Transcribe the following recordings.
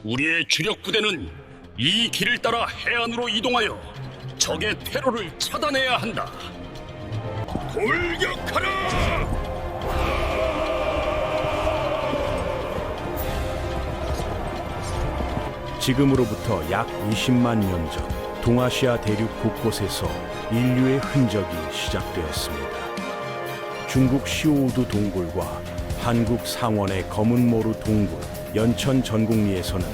우리의 주력 부대는 이 길을 따라 해안으로 이동하여 적의 테러를 차단해야 한다. 돌격하라! 지금으로부터 약 20만 년 전 동아시아 대륙 곳곳에서 인류의 흔적이 시작되었습니다. 중국 시오우두 동굴과 한국 상원의 검은모루 동굴, 연천 전곡리에서는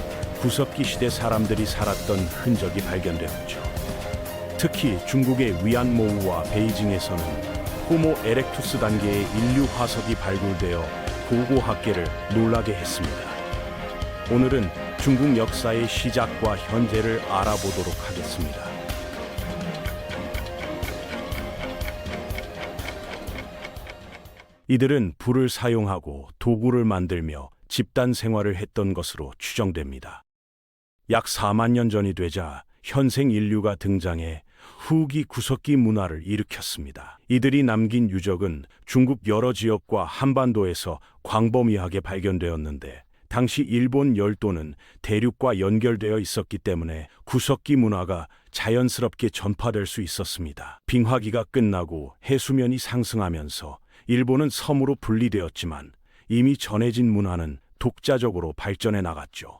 구석기 시대 사람들이 살았던 흔적이 발견되었죠. 특히 중국의 위안모우와 베이징에서는 호모 에렉투스 단계의 인류 화석이 발굴되어 고고학계를 놀라게 했습니다. 오늘은 중국 역사의 시작과 현재를 알아보도록 하겠습니다. 이들은 불을 사용하고 도구를 만들며 집단 생활을 했던 것으로 추정됩니다. 약 4만 년 전이 되자 현생 인류가 등장해 후기 구석기 문화를 일으켰습니다. 이들이 남긴 유적은 중국 여러 지역과 한반도에서 광범위하게 발견되었는데 당시 일본 열도는 대륙과 연결되어 있었기 때문에 구석기 문화가 자연스럽게 전파될 수 있었습니다. 빙하기가 끝나고 해수면이 상승하면서 일본은 섬으로 분리되었지만 이미 전해진 문화는 독자적으로 발전해 나갔죠.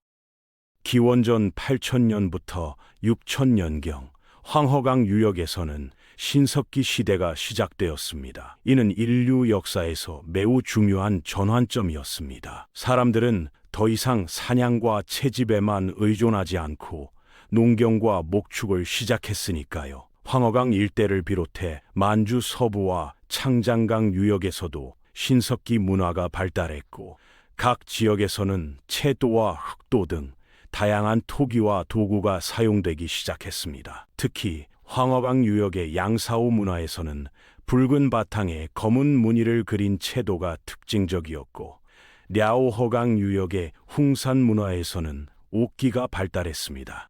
기원전 8천년부터 6천년경 황허강 유역에서는 신석기 시대가 시작되었습니다. 이는 인류 역사에서 매우 중요한 전환점이었습니다. 사람들은 더 이상 사냥과 채집에만 의존하지 않고 농경과 목축을 시작했으니까요. 황허강 일대를 비롯해 만주 서부와 창장강 유역에서도 신석기 문화가 발달했고 각 지역에서는 채도와 흑도 등 다양한 토기와 도구가 사용되기 시작했습니다. 특히 황허강 유역의 양사오 문화에서는 붉은 바탕에 검은 무늬를 그린 채도가 특징적이었고 랴오허강 유역의 홍산 문화에서는 옥기가 발달했습니다.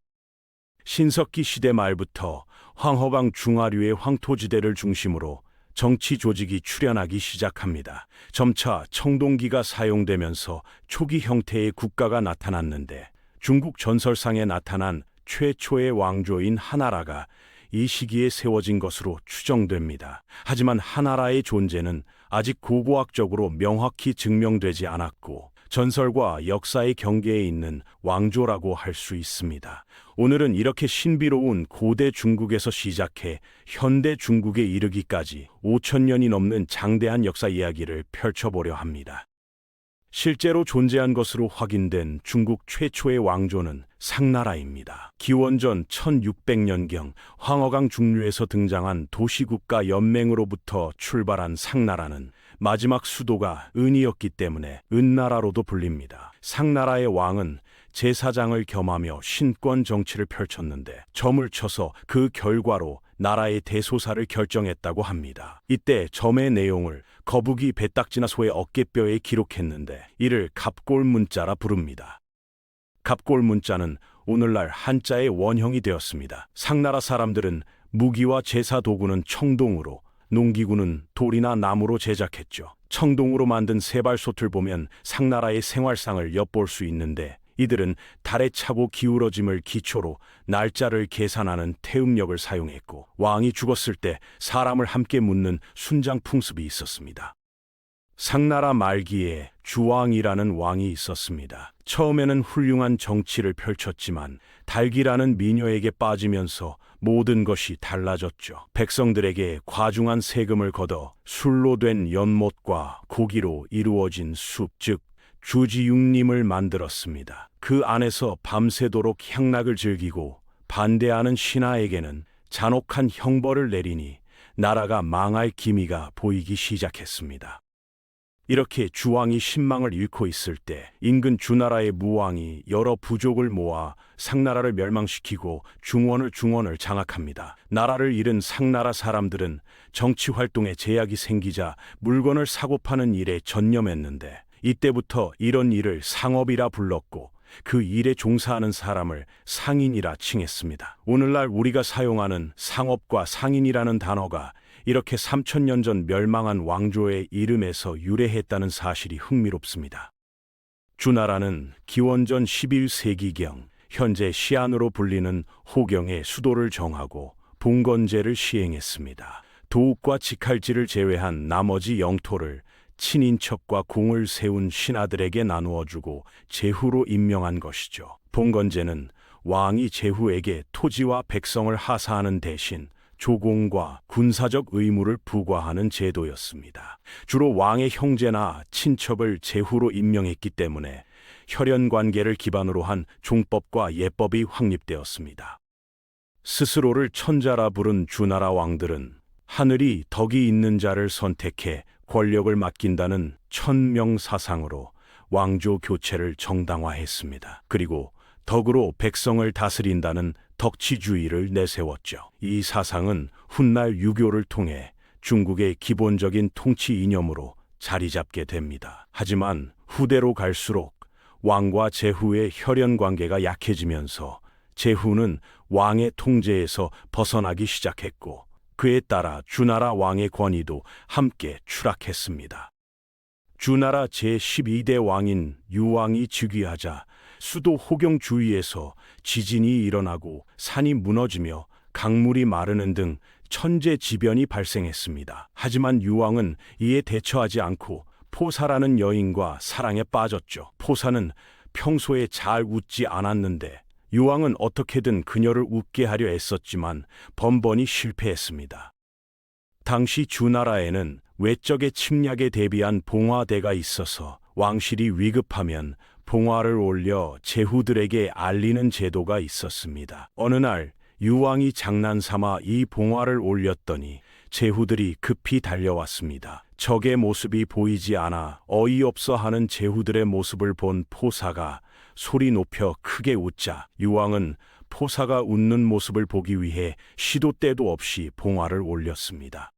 신석기 시대 말부터 황허강 중하류의 황토지대를 중심으로 정치 조직이 출현하기 시작합니다. 점차 청동기가 사용되면서 초기 형태의 국가가 나타났는데 중국 전설상에 나타난 최초의 왕조인 하나라가 이 시기에 세워진 것으로 추정됩니다. 하지만 하나라의 존재는 아직 고고학적으로 명확히 증명되지 않았고 전설과 역사의 경계에 있는 왕조라고 할 수 있습니다. 오늘은 이렇게 신비로운 고대 중국에서 시작해 현대 중국에 이르기까지 5천년이 넘는 장대한 역사 이야기를 펼쳐보려 합니다. 실제로 존재한 것으로 확인된 중국 최초의 왕조는 상나라입니다. 기원전 1600년경 황허강 중류에서 등장한 도시국가 연맹으로부터 출발한 상나라는 마지막 수도가 은이었기 때문에 은나라로도 불립니다. 상나라의 왕은 제사장을 겸하며 신권 정치를 펼쳤는데 점을 쳐서 그 결과로 나라의 대소사를 결정했다고 합니다. 이때 점의 내용을 거북이 배딱지나 소의 어깨뼈에 기록했는데 이를 갑골문자라 부릅니다. 갑골문자는 오늘날 한자의 원형이 되었습니다. 상나라 사람들은 무기와 제사 도구는 청동으로, 농기구는 돌이나 나무로 제작했죠. 청동으로 만든 세발솥을 보면 상나라의 생활상을 엿볼 수 있는데 이들은 달에 차고 기울어짐을 기초로 날짜를 계산하는 태음력을 사용했고 왕이 죽었을 때 사람을 함께 묻는 순장 풍습이 있었습니다. 상나라 말기에 주왕이라는 왕이 있었습니다. 처음에는 훌륭한 정치를 펼쳤지만 달기라는 미녀에게 빠지면서 모든 것이 달라졌죠. 백성들에게 과중한 세금을 걷어 술로 된 연못과 고기로 이루어진 숲, 즉 주지육림을 만들었습니다. 그 안에서 밤새도록 향락을 즐기고 반대하는 신하에게는 잔혹한 형벌을 내리니 나라가 망할 기미가 보이기 시작했습니다. 이렇게 주왕이 신망을 잃고 있을 때 인근 주나라의 무왕이 여러 부족을 모아 상나라를 멸망시키고 중원을 장악합니다. 나라를 잃은 상나라 사람들은 정치 활동에 제약이 생기자 물건을 사고 파는 일에 전념했는데 이때부터 이런 일을 상업이라 불렀고 그 일에 종사하는 사람을 상인이라 칭했습니다. 오늘날 우리가 사용하는 상업과 상인이라는 단어가 이렇게 3000년 전 멸망한 왕조의 이름에서 유래했다는 사실이 흥미롭습니다. 주나라는 기원전 11세기경 현재 시안으로 불리는 호경의 수도를 정하고 봉건제를 시행했습니다. 도읍과 직할지를 제외한 나머지 영토를 친인척과 공을 세운 신하들에게 나누어 주고 제후로 임명한 것이죠. 봉건제는 왕이 제후에게 토지와 백성을 하사하는 대신 조공과 군사적 의무를 부과하는 제도였습니다. 주로 왕의 형제나 친척을 제후로 임명했기 때문에 혈연 관계를 기반으로 한 종법과 예법이 확립되었습니다. 스스로를 천자라 부른 주나라 왕들은 하늘이 덕이 있는 자를 선택해 권력을 맡긴다는 천명사상으로 왕조 교체를 정당화했습니다. 그리고 덕으로 백성을 다스린다는 덕치주의를 내세웠죠. 이 사상은 훗날 유교를 통해 중국의 기본적인 통치 이념으로 자리 잡게 됩니다. 하지만 후대로 갈수록 왕과 제후의 혈연 관계가 약해지면서 제후는 왕의 통제에서 벗어나기 시작했고 그에 따라 주나라 왕의 권위도 함께 추락했습니다. 주나라 제12대 왕인 유왕이 즉위하자 수도 호경 주위에서 지진이 일어나고 산이 무너지며 강물이 마르는 등 천재지변이 발생했습니다. 하지만 유왕은 이에 대처하지 않고 포사라는 여인과 사랑에 빠졌죠. 포사는 평소에 잘 웃지 않았는데 유왕은 어떻게든 그녀를 웃게 하려 애썼지만 번번이 실패했습니다. 당시 주나라에는 외적의 침략에 대비한 봉화대가 있어서 왕실이 위급하면 봉화를 올려 제후들에게 알리는 제도가 있었습니다. 어느 날 유왕이 장난삼아 이 봉화를 올렸더니 제후들이 급히 달려왔습니다. 적의 모습이 보이지 않아 어이없어 하는 제후들의 모습을 본 포사가 소리 높여 크게 웃자 유왕은 포사가 웃는 모습을 보기 위해 시도 때도 없이 봉화를 올렸습니다.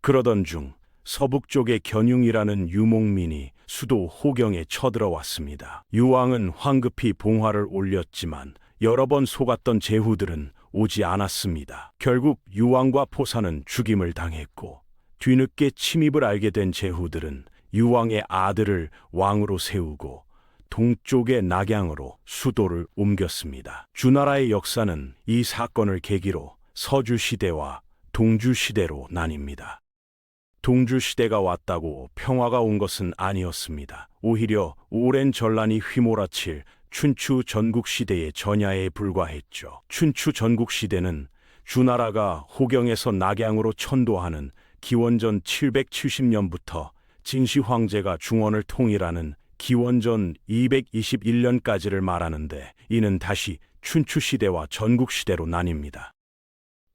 그러던 중 서북쪽의 견융이라는 유목민이 수도 호경에 쳐들어왔습니다. 유왕은 황급히 봉화를 올렸지만 여러 번 속았던 제후들은 오지 않았습니다. 결국 유왕과 포사는 죽임을 당했고 뒤늦게 침입을 알게 된 제후들은 유왕의 아들을 왕으로 세우고 동쪽의 낙양으로 수도를 옮겼습니다. 주나라의 역사는 이 사건을 계기로 서주시대와 동주시대로 나뉩니다. 동주시대가 왔다고 평화가 온 것은 아니었습니다. 오히려 오랜 전란이 휘몰아칠 춘추 전국시대의 전야에 불과했죠. 춘추 전국시대는 주나라가 호경에서 낙양으로 천도하는 기원전 770년부터 진시 황제가 중원을 통일하는 기원전 221년까지를 말하는데 이는 다시 춘추시대와 전국시대로 나뉩니다.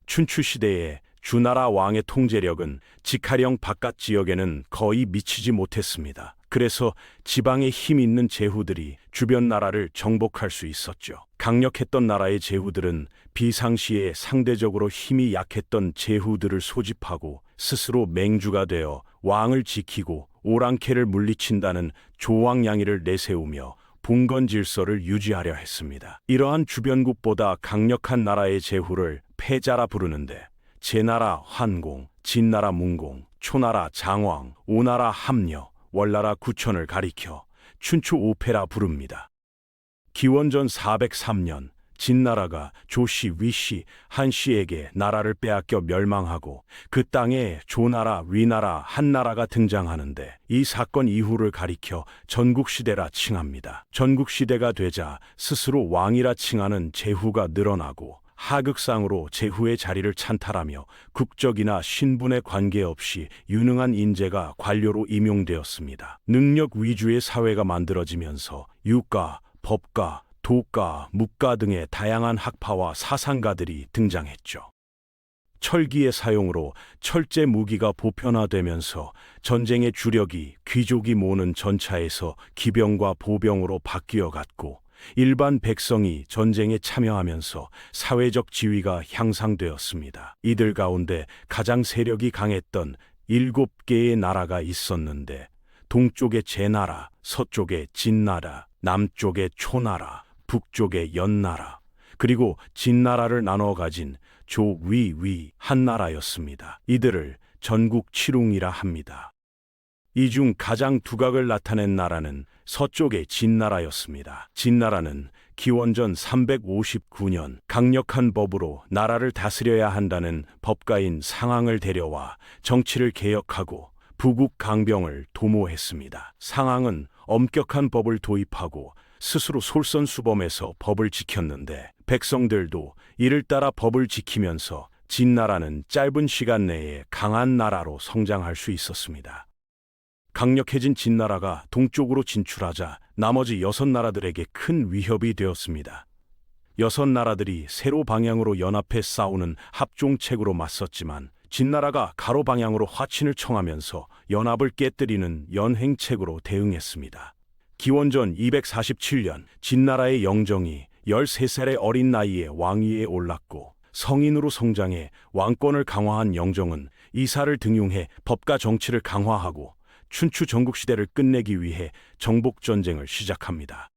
춘추시대에 주나라 왕의 통제력은 직하령 바깥 지역에는 거의 미치지 못했습니다. 그래서 지방에 힘 있는 제후들이 주변 나라를 정복할 수 있었죠. 강력했던 나라의 제후들은 비상시에 상대적으로 힘이 약했던 제후들을 소집하고 스스로 맹주가 되어 왕을 지키고 오랑캐를 물리친다는 조왕양이를 내세우며 봉건 질서를 유지하려 했습니다. 이러한 주변국보다 강력한 나라의 제후를 패자라 부르는데 제나라 환공, 진나라 문공, 초나라 장왕, 오나라 함녀, 월나라 구천을 가리켜 춘추 오패라 부릅니다. 기원전 403년 진나라가 조씨, 위씨, 한씨에게 나라를 빼앗겨 멸망하고 그 땅에 조나라, 위나라, 한나라가 등장하는데 이 사건 이후를 가리켜 전국시대라 칭합니다. 전국시대가 되자 스스로 왕이라 칭하는 제후가 늘어나고 하극상으로 제후의 자리를 찬탈하며 국적이나 신분에 관계없이 유능한 인재가 관료로 임용되었습니다. 능력 위주의 사회가 만들어지면서 유가, 법가, 도가, 묵가 등의 다양한 학파와 사상가들이 등장했죠. 철기의 사용으로 철제 무기가 보편화되면서 전쟁의 주력이 귀족이 모는 전차에서 기병과 보병으로 바뀌어 갔고 일반 백성이 전쟁에 참여하면서 사회적 지위가 향상되었습니다. 이들 가운데 가장 세력이 강했던 7개의 나라가 있었는데 동쪽에 제나라, 서쪽에 진나라, 남쪽에 초나라, 북쪽에 연나라, 그리고 진나라를 나눠 가진 조위위 한나라였습니다. 이들을 전국 칠웅이라 합니다. 이 중 가장 두각을 나타낸 나라는 서쪽의 진나라였습니다. 진나라는 기원전 359년 강력한 법으로 나라를 다스려야 한다는 법가인 상왕을 데려와 정치를 개혁하고 부국 강병을 도모했습니다. 상왕은 엄격한 법을 도입하고 스스로 솔선수범해서 법을 지켰는데 백성들도 이를 따라 법을 지키면서 진나라는 짧은 시간 내에 강한 나라로 성장할 수 있었습니다. 강력해진 진나라가 동쪽으로 진출하자 나머지 6나라들에게 큰 위협이 되었습니다. 6나라들이 세로 방향으로 연합해 싸우는 합종책으로 맞섰지만 진나라가 가로 방향으로 화친을 청하면서 연합을 깨뜨리는 연행책으로 대응했습니다. 기원전 247년 진나라의 영정이 13살의 어린 나이에 왕위에 올랐고 성인으로 성장해 왕권을 강화한 영정은 이사를 등용해 법과 정치를 강화하고 춘추 전국시대를 끝내기 위해 정복전쟁을 시작합니다.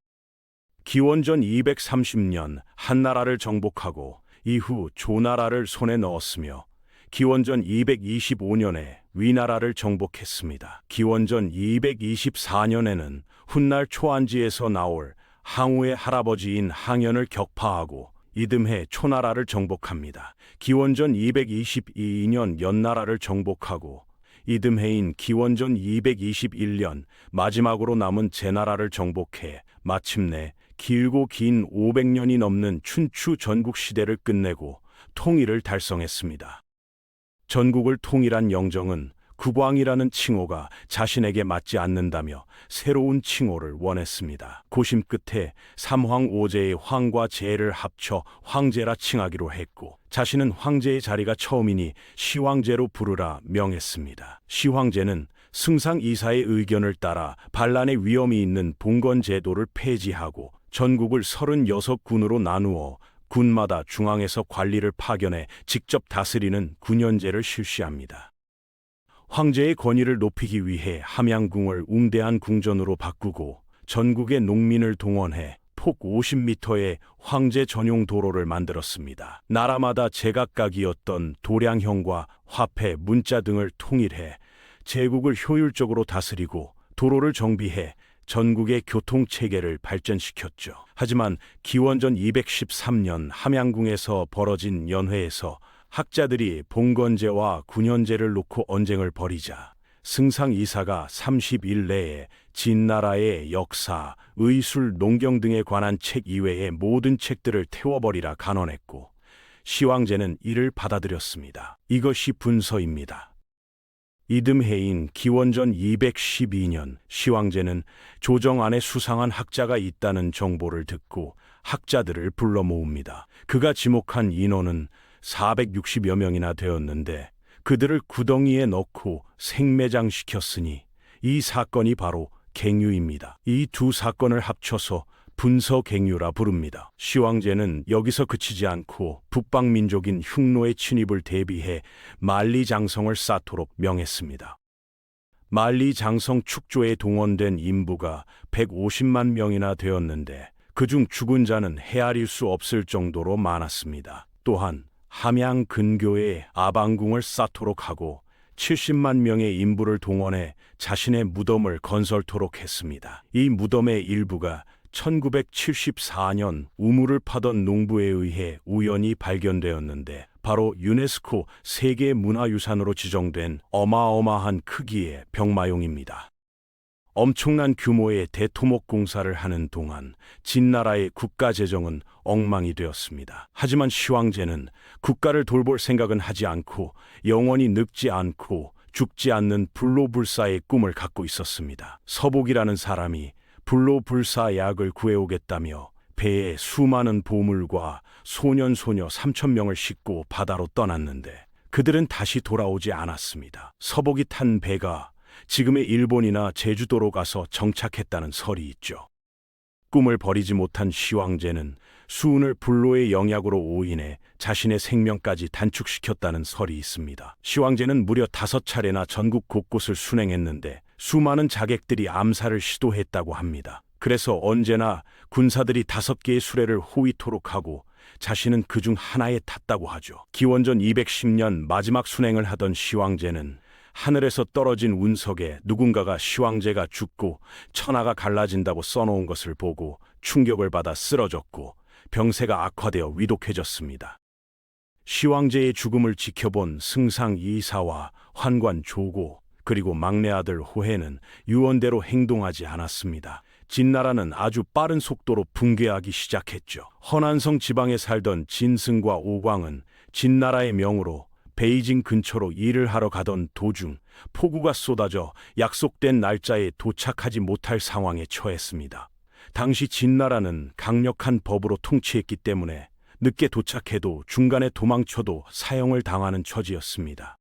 기원전 230년 한나라를 정복하고 이후 조나라를 손에 넣었으며 기원전 225년에 위나라를 정복했습니다. 기원전 224년에는 훗날 초안지에서 나올 항우의 할아버지인 항연을 격파하고 이듬해 초나라를 정복합니다. 기원전 222년 연나라를 정복하고 이듬해인 기원전 221년 마지막으로 남은 제나라를 정복해 마침내 길고 긴 500년이 넘는 춘추 전국시대를 끝내고 통일을 달성했습니다. 전국을 통일한 영정은 국왕이라는 칭호가 자신에게 맞지 않는다며 새로운 칭호를 원했습니다. 고심 끝에 삼황 오제의 황과 제를 합쳐 황제라 칭하기로 했고 자신은 황제의 자리가 처음이니 시황제로 부르라 명했습니다. 시황제는 승상 이사의 의견을 따라 반란의 위험이 있는 봉건제도를 폐지하고 전국을 36군으로 나누어 군마다 중앙에서 관리를 파견해 직접 다스리는 군현제를 실시합니다. 황제의 권위를 높이기 위해 함양궁을 웅대한 궁전으로 바꾸고 전국의 농민을 동원해 폭 50m의 황제 전용 도로를 만들었습니다. 나라마다 제각각이었던 도량형과 화폐, 문자 등을 통일해 제국을 효율적으로 다스리고 도로를 정비해 전국의 교통체계를 발전시켰죠. 하지만 기원전 213년 함양궁에서 벌어진 연회에서 학자들이 봉건제와 군현제를 놓고 언쟁을 벌이자 승상 이사가 30일 내에 진나라의 역사, 의술, 농경 등에 관한 책 이외의 모든 책들을 태워버리라 간언했고 시황제는 이를 받아들였습니다. 이것이 분서입니다. 이듬해인 기원전 212년 시황제는 조정 안에 수상한 학자가 있다는 정보를 듣고 학자들을 불러 모읍니다. 그가 지목한 인원은 460여 명이나 되었는데 그들을 구덩이에 넣고 생매장시켰으니 이 사건이 바로 갱유입니다. 이 두 사건을 합쳐서 분서갱유라 부릅니다. 시황제는 여기서 그치지 않고 북방민족인 흉노의 침입을 대비해 만리장성을 쌓도록 명했습니다. 만리장성 축조에 동원된 인부가 150만 명이나 되었는데 그중 죽은 자는 헤아릴 수 없을 정도로 많았습니다. 또한 함양 근교에 아방궁을 쌓도록 하고 70만 명의 인부를 동원해 자신의 무덤을 건설토록 했습니다. 이 무덤의 일부가 1974년 우물을 파던 농부에 의해 우연히 발견되었는데 바로 유네스코 세계문화유산으로 지정된 어마어마한 크기의 병마용입니다. 엄청난 규모의 대토목 공사를 하는 동안 진나라의 국가 재정은 엉망이 되었습니다. 하지만 시황제는 국가를 돌볼 생각은 하지 않고 영원히 늙지 않고 죽지 않는 불로불사의 꿈을 갖고 있었습니다. 서복이라는 사람이 불로불사약을 구해오겠다며 배에 수많은 보물과 소년소녀 3,000명을 싣고 바다로 떠났는데 그들은 다시 돌아오지 않았습니다. 서복이 탄 배가 지금의 일본이나 제주도로 가서 정착했다는 설이 있죠. 꿈을 버리지 못한 시황제는 수운을 불로의 영약으로 오인해 자신의 생명까지 단축시켰다는 설이 있습니다. 시황제는 무려 5차례나 전국 곳곳을 순행했는데 수많은 자객들이 암살을 시도했다고 합니다. 그래서 언제나 군사들이 5개의 수레를 호위토록 하고 자신은 그중 하나에 탔다고 하죠. 기원전 210년 마지막 순행을 하던 시황제는 하늘에서 떨어진 운석에 누군가가 시황제가 죽고 천하가 갈라진다고 써놓은 것을 보고 충격을 받아 쓰러졌고 병세가 악화되어 위독해졌습니다. 시황제의 죽음을 지켜본 승상 이사와 환관 조고 그리고 막내 아들 호해는 유언대로 행동하지 않았습니다. 진나라는 아주 빠른 속도로 붕괴하기 시작했죠. 허난성 지방에 살던 진승과 오광은 진나라의 명으로 베이징 근처로 일을 하러 가던 도중 폭우가 쏟아져 약속된 날짜에 도착하지 못할 상황에 처했습니다. 당시 진나라는 강력한 법으로 통치했기 때문에 늦게 도착해도 중간에 도망쳐도 사형을 당하는 처지였습니다.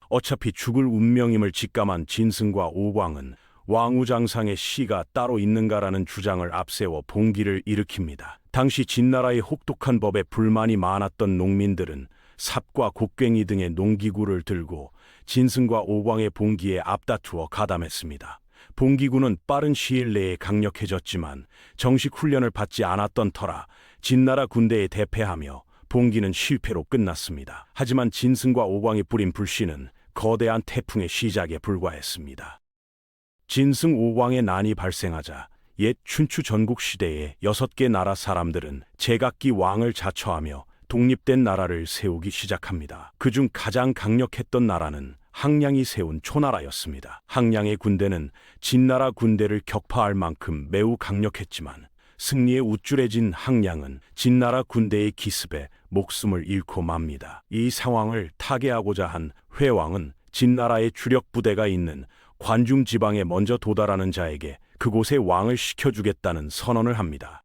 어차피 죽을 운명임을 직감한 진승과 오광은 왕우장상의 시가 따로 있는가라는 주장을 앞세워 봉기를 일으킵니다. 당시 진나라의 혹독한 법에 불만이 많았던 농민들은 삽과 곡괭이 등의 농기구를 들고 진승과 오광의 봉기에 앞다투어 가담했습니다. 봉기구는 빠른 시일 내에 강력해졌지만 정식 훈련을 받지 않았던 터라 진나라 군대에 대패하며 봉기는 실패로 끝났습니다. 하지만 진승과 오광이 뿌린 불씨는 거대한 태풍의 시작에 불과했습니다. 진승 오광의 난이 발생하자 옛 춘추 전국 시대의 6개 나라 사람들은 제각기 왕을 자처하며 독립된 나라를 세우기 시작합니다. 그중 가장 강력했던 나라는 항량이 세운 초나라였습니다. 항량의 군대는 진나라 군대를 격파할 만큼 매우 강력했지만 승리에 우쭐해진 항량은 진나라 군대의 기습에 목숨을 잃고 맙니다. 이 상황을 타개하고자 한 회왕은 진나라의 주력 부대가 있는 관중 지방에 먼저 도달하는 자에게 그곳에 왕을 시켜주겠다는 선언을 합니다.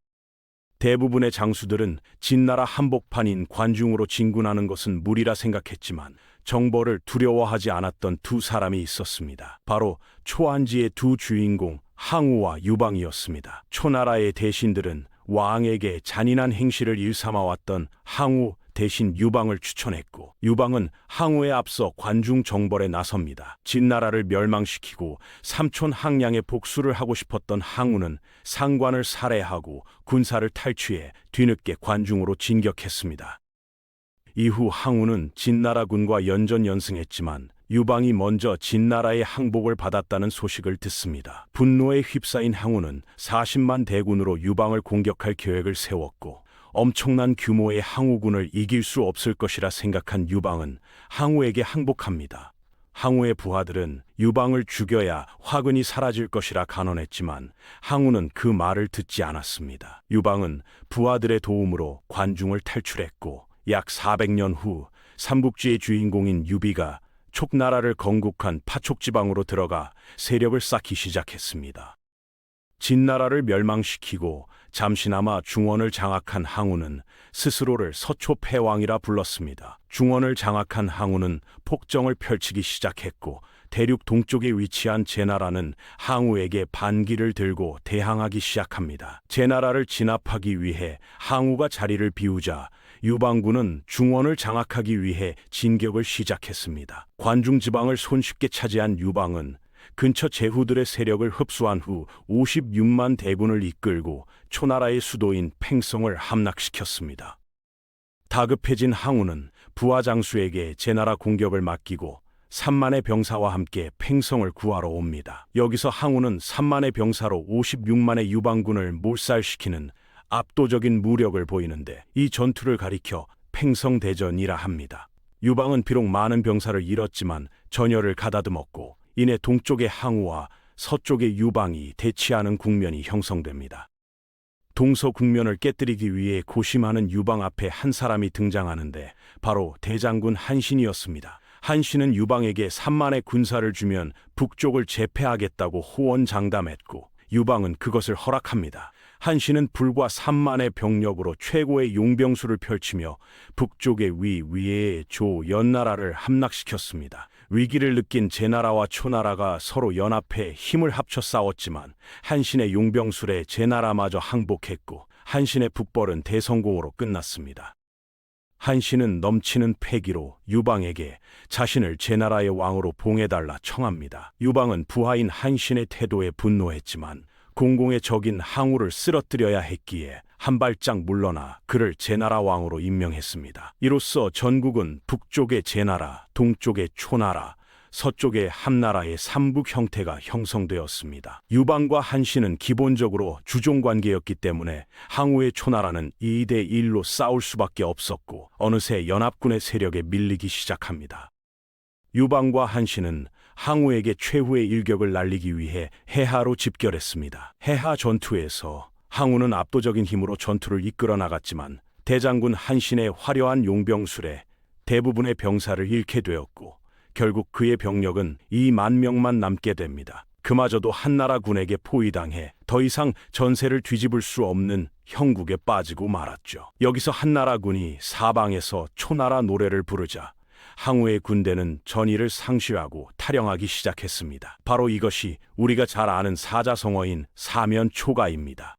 대부분의 장수들은 진나라 한복판인 관중으로 진군하는 것은 무리라 생각했지만 정벌을 두려워하지 않았던 두 사람이 있었습니다. 바로 초안지의 두 주인공 항우와 유방이었습니다. 초나라의 대신들은 왕에게 잔인한 행실을 일삼아왔던 항우 대신 유방을 추천했고 유방은 항우에 앞서 관중 정벌에 나섭니다. 진나라를 멸망시키고 삼촌 항량의 복수를 하고 싶었던 항우는 상관을 살해하고 군사를 탈취해 뒤늦게 관중으로 진격했습니다. 이후 항우는 진나라군과 연전연승했지만 유방이 먼저 진나라의 항복을 받았다는 소식을 듣습니다. 분노에 휩싸인 항우는 40만 대군으로 유방을 공격할 계획을 세웠고 엄청난 규모의 항우군을 이길 수 없을 것이라 생각한 유방은 항우에게 항복합니다. 항우의 부하들은 유방을 죽여야 화근이 사라질 것이라 간언했지만 항우는 그 말을 듣지 않았습니다. 유방은 부하들의 도움으로 관중을 탈출했고 약 400년 후 삼국지의 주인공인 유비가 촉나라를 건국한 파촉지방으로 들어가 세력을 쌓기 시작했습니다. 진나라를 멸망시키고 잠시나마 중원을 장악한 항우는 스스로를 서초패왕이라 불렀습니다. 중원을 장악한 항우는 폭정을 펼치기 시작했고 대륙 동쪽에 위치한 제나라는 항우에게 반기를 들고 대항하기 시작합니다. 제나라를 진압하기 위해 항우가 자리를 비우자 유방군은 중원을 장악하기 위해 진격을 시작했습니다. 관중 지방을 손쉽게 차지한 유방은 근처 제후들의 세력을 흡수한 후 56만 대군을 이끌고 초나라의 수도인 팽성을 함락시켰습니다. 다급해진 항우는 부하 장수에게 제나라 공격을 맡기고 3만의 병사와 함께 팽성을 구하러 옵니다. 여기서 항우는 3만의 병사로 56만의 유방군을 몰살시키는 압도적인 무력을 보이는데 이 전투를 가리켜 팽성대전이라 합니다. 유방은 비록 많은 병사를 잃었지만 전열을 가다듬었고 이내 동쪽의 항우와 서쪽의 유방이 대치하는 국면이 형성됩니다. 동서 국면을 깨뜨리기 위해 고심하는 유방 앞에 한 사람이 등장하는데 바로 대장군 한신이었습니다. 한신은 유방에게 3만의 군사를 주면 북쪽을 제패하겠다고 호언장담했고 유방은 그것을 허락합니다. 한신은 불과 3만의 병력으로 최고의 용병수를 펼치며 북쪽의 위의 조 연나라를 함락시켰습니다. 위기를 느낀 제나라와 초나라가 서로 연합해 힘을 합쳐 싸웠지만 한신의 용병술에 제나라마저 항복했고 한신의 북벌은 대성공으로 끝났습니다. 한신은 넘치는 패기로 유방에게 자신을 제나라의 왕으로 봉해달라 청합니다. 유방은 부하인 한신의 태도에 분노했지만 공공의 적인 항우를 쓰러뜨려야 했기에 한 발짝 물러나 그를 제나라 왕으로 임명했습니다. 이로써 전국은 북쪽의 제나라, 동쪽의 초나라, 서쪽의 함나라의 삼국 형태가 형성되었습니다. 유방과 한신은 기본적으로 주종관계였기 때문에 항우의 초나라는 2대 1로 싸울 수밖에 없었고 어느새 연합군의 세력에 밀리기 시작합니다. 유방과 한신은 항우에게 최후의 일격을 날리기 위해 해하로 집결했습니다. 해하 전투에서 항우는 압도적인 힘으로 전투를 이끌어 나갔지만 대장군 한신의 화려한 용병술에 대부분의 병사를 잃게 되었고 결국 그의 병력은 2만 명만 남게 됩니다. 그마저도 한나라 군에게 포위당해 더 이상 전세를 뒤집을 수 없는 형국에 빠지고 말았죠. 여기서 한나라 군이 사방에서 초나라 노래를 부르자 항우의 군대는 전의를 상실하고 탈영하기 시작했습니다. 바로 이것이 우리가 잘 아는 사자성어인 사면초가입니다.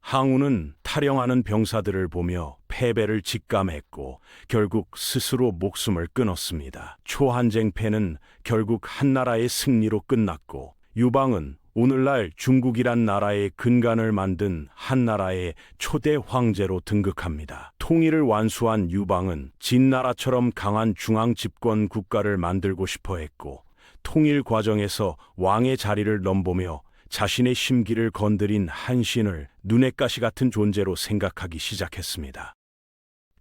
항우는 탈영하는 병사들을 보며 패배를 직감했고 결국 스스로 목숨을 끊었습니다. 초한쟁패는 결국 한나라의 승리로 끝났고 유방은 오늘날 중국이란 나라의 근간을 만든 한나라의 초대 황제로 등극합니다. 통일을 완수한 유방은 진나라처럼 강한 중앙 집권 국가를 만들고 싶어 했고 통일 과정에서 왕의 자리를 넘보며 자신의 심기를 건드린 한신을 눈엣 가시 같은 존재로 생각하기 시작했습니다.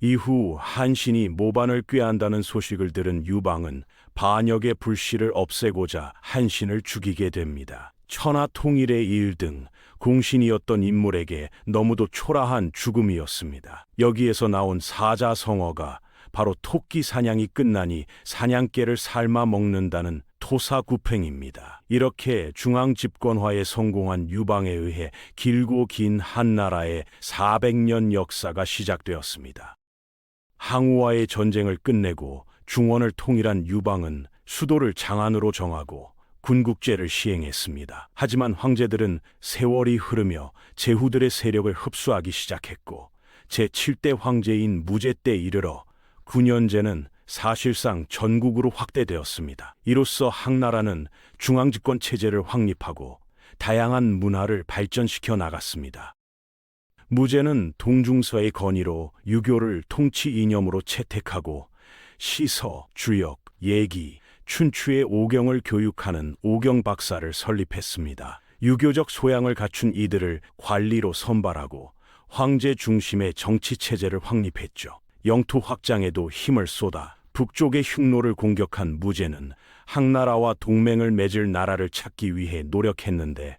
이후 한신이 모반을 꾀한다는 소식을 들은 유방은 반역의 불씨를 없애고자 한신을 죽이게 됩니다. 천하 통일의 일 등 공신이었던 인물에게 너무도 초라한 죽음이었습니다. 여기에서 나온 사자성어가 바로 토끼 사냥이 끝나니 사냥개를 삶아 먹는다는 토사구팽입니다. 이렇게 중앙 집권화에 성공한 유방에 의해 길고 긴 한나라의 400년 역사가 시작되었습니다. 항우와의 전쟁을 끝내고 중원을 통일한 유방은 수도를 장안으로 정하고 군국제를 시행했습니다. 하지만 황제들은 세월이 흐르며 제후들의 세력을 흡수하기 시작했고 제7대 황제인 무제 때 이르러 9년제는 사실상 전국으로 확대되었습니다. 이로써 항나라는 중앙집권 체제를 확립하고 다양한 문화를 발전시켜 나갔습니다. 무제는 동중서의 건의로 유교를 통치 이념으로 채택하고 시서, 주역, 예기, 춘추의 오경을 교육하는 오경박사를 설립했습니다. 유교적 소양을 갖춘 이들을 관리로 선발하고 황제 중심의 정치체제를 확립했죠. 영토 확장에도 힘을 쏟아 북쪽의 흉노를 공격한 무제는 항나라와 동맹을 맺을 나라를 찾기 위해 노력했는데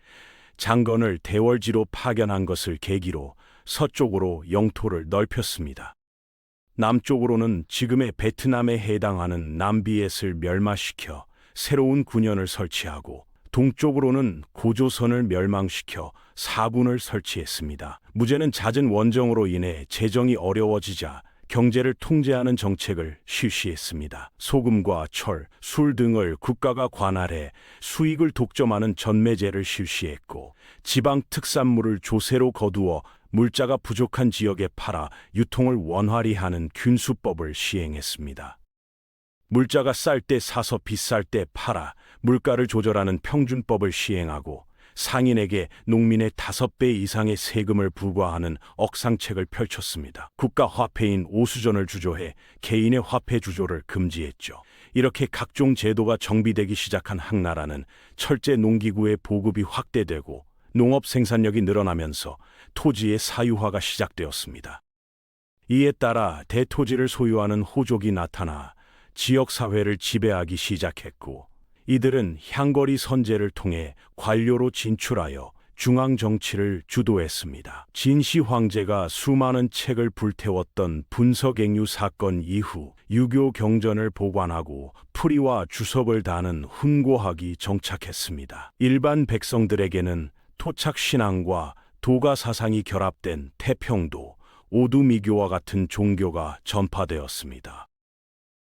장건을 대월지로 파견한 것을 계기로 서쪽으로 영토를 넓혔습니다. 남쪽으로는 지금의 베트남에 해당하는 남비엣을 멸망시켜 새로운 군현을 설치하고 동쪽으로는 고조선을 멸망시켜 사군을 설치했습니다. 무제는 잦은 원정으로 인해 재정이 어려워지자 경제를 통제하는 정책을 실시했습니다. 소금과 철, 술 등을 국가가 관할해 수익을 독점하는 전매제를 실시했고 지방 특산물을 조세로 거두어 물자가 부족한 지역에 팔아 유통을 원활히 하는 균수법을 시행했습니다. 물자가 쌀 때 사서 비쌀 때 팔아 물가를 조절하는 평준법을 시행하고 상인에게 농민의 5배 이상의 세금을 부과하는 억상책을 펼쳤습니다. 국가 화폐인 오수전을 주조해 개인의 화폐 주조를 금지했죠. 이렇게 각종 제도가 정비되기 시작한 항나라는 철제 농기구의 보급이 확대되고 농업 생산력이 늘어나면서 토지의 사유화가 시작되었습니다. 이에 따라 대토지를 소유하는 호족이 나타나 지역사회를 지배하기 시작했고 이들은 향거리 선제를 통해 관료로 진출하여 중앙정치를 주도했습니다. 진시 황제가 수많은 책을 불태웠던 분서갱유 사건 이후 유교 경전을 보관하고 풀이와 주석을 다는 훈고학이 정착했습니다. 일반 백성들에게는 토착신앙과 도가사상이 결합된 태평도, 오두미교와 같은 종교가 전파되었습니다.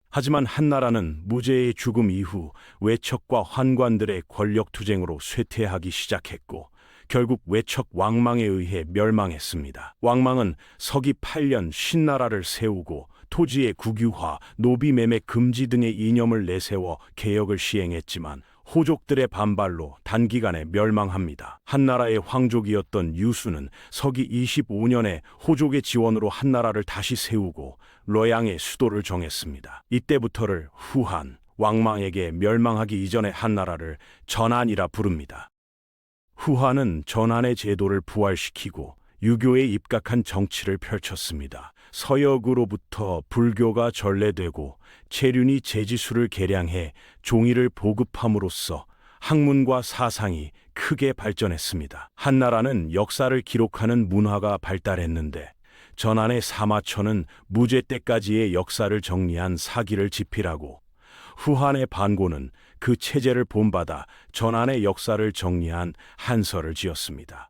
하지만 한나라는 무제의 죽음 이후 외척과 환관들의 권력투쟁으로 쇠퇴하기 시작했고 결국 외척 왕망에 의해 멸망했습니다. 왕망은 서기 8년 신나라를 세우고 토지의 국유화, 노비매매 금지 등의 이념을 내세워 개혁을 시행했지만 호족들의 반발로 단기간에 멸망합니다. 한나라의 황족이었던 유수는 서기 25년에 호족의 지원으로 한나라를 다시 세우고 러양의 수도를 정했습니다. 이때부터를 후한, 왕망에게 멸망하기 이전의 한나라를 전한이라 부릅니다. 후한은 전한의 제도를 부활시키고 유교에 입각한 정치를 펼쳤습니다. 서역으로부터 불교가 전래되고 체륜이 제지수를 개량해 종이를 보급함으로써 학문과 사상이 크게 발전했습니다. 한나라는 역사를 기록하는 문화가 발달했는데 전한의 사마천은 무제 때까지의 역사를 정리한 사기를 집필하고 후한의 반고는 그 체제를 본받아 전한의 역사를 정리한 한서를 지었습니다.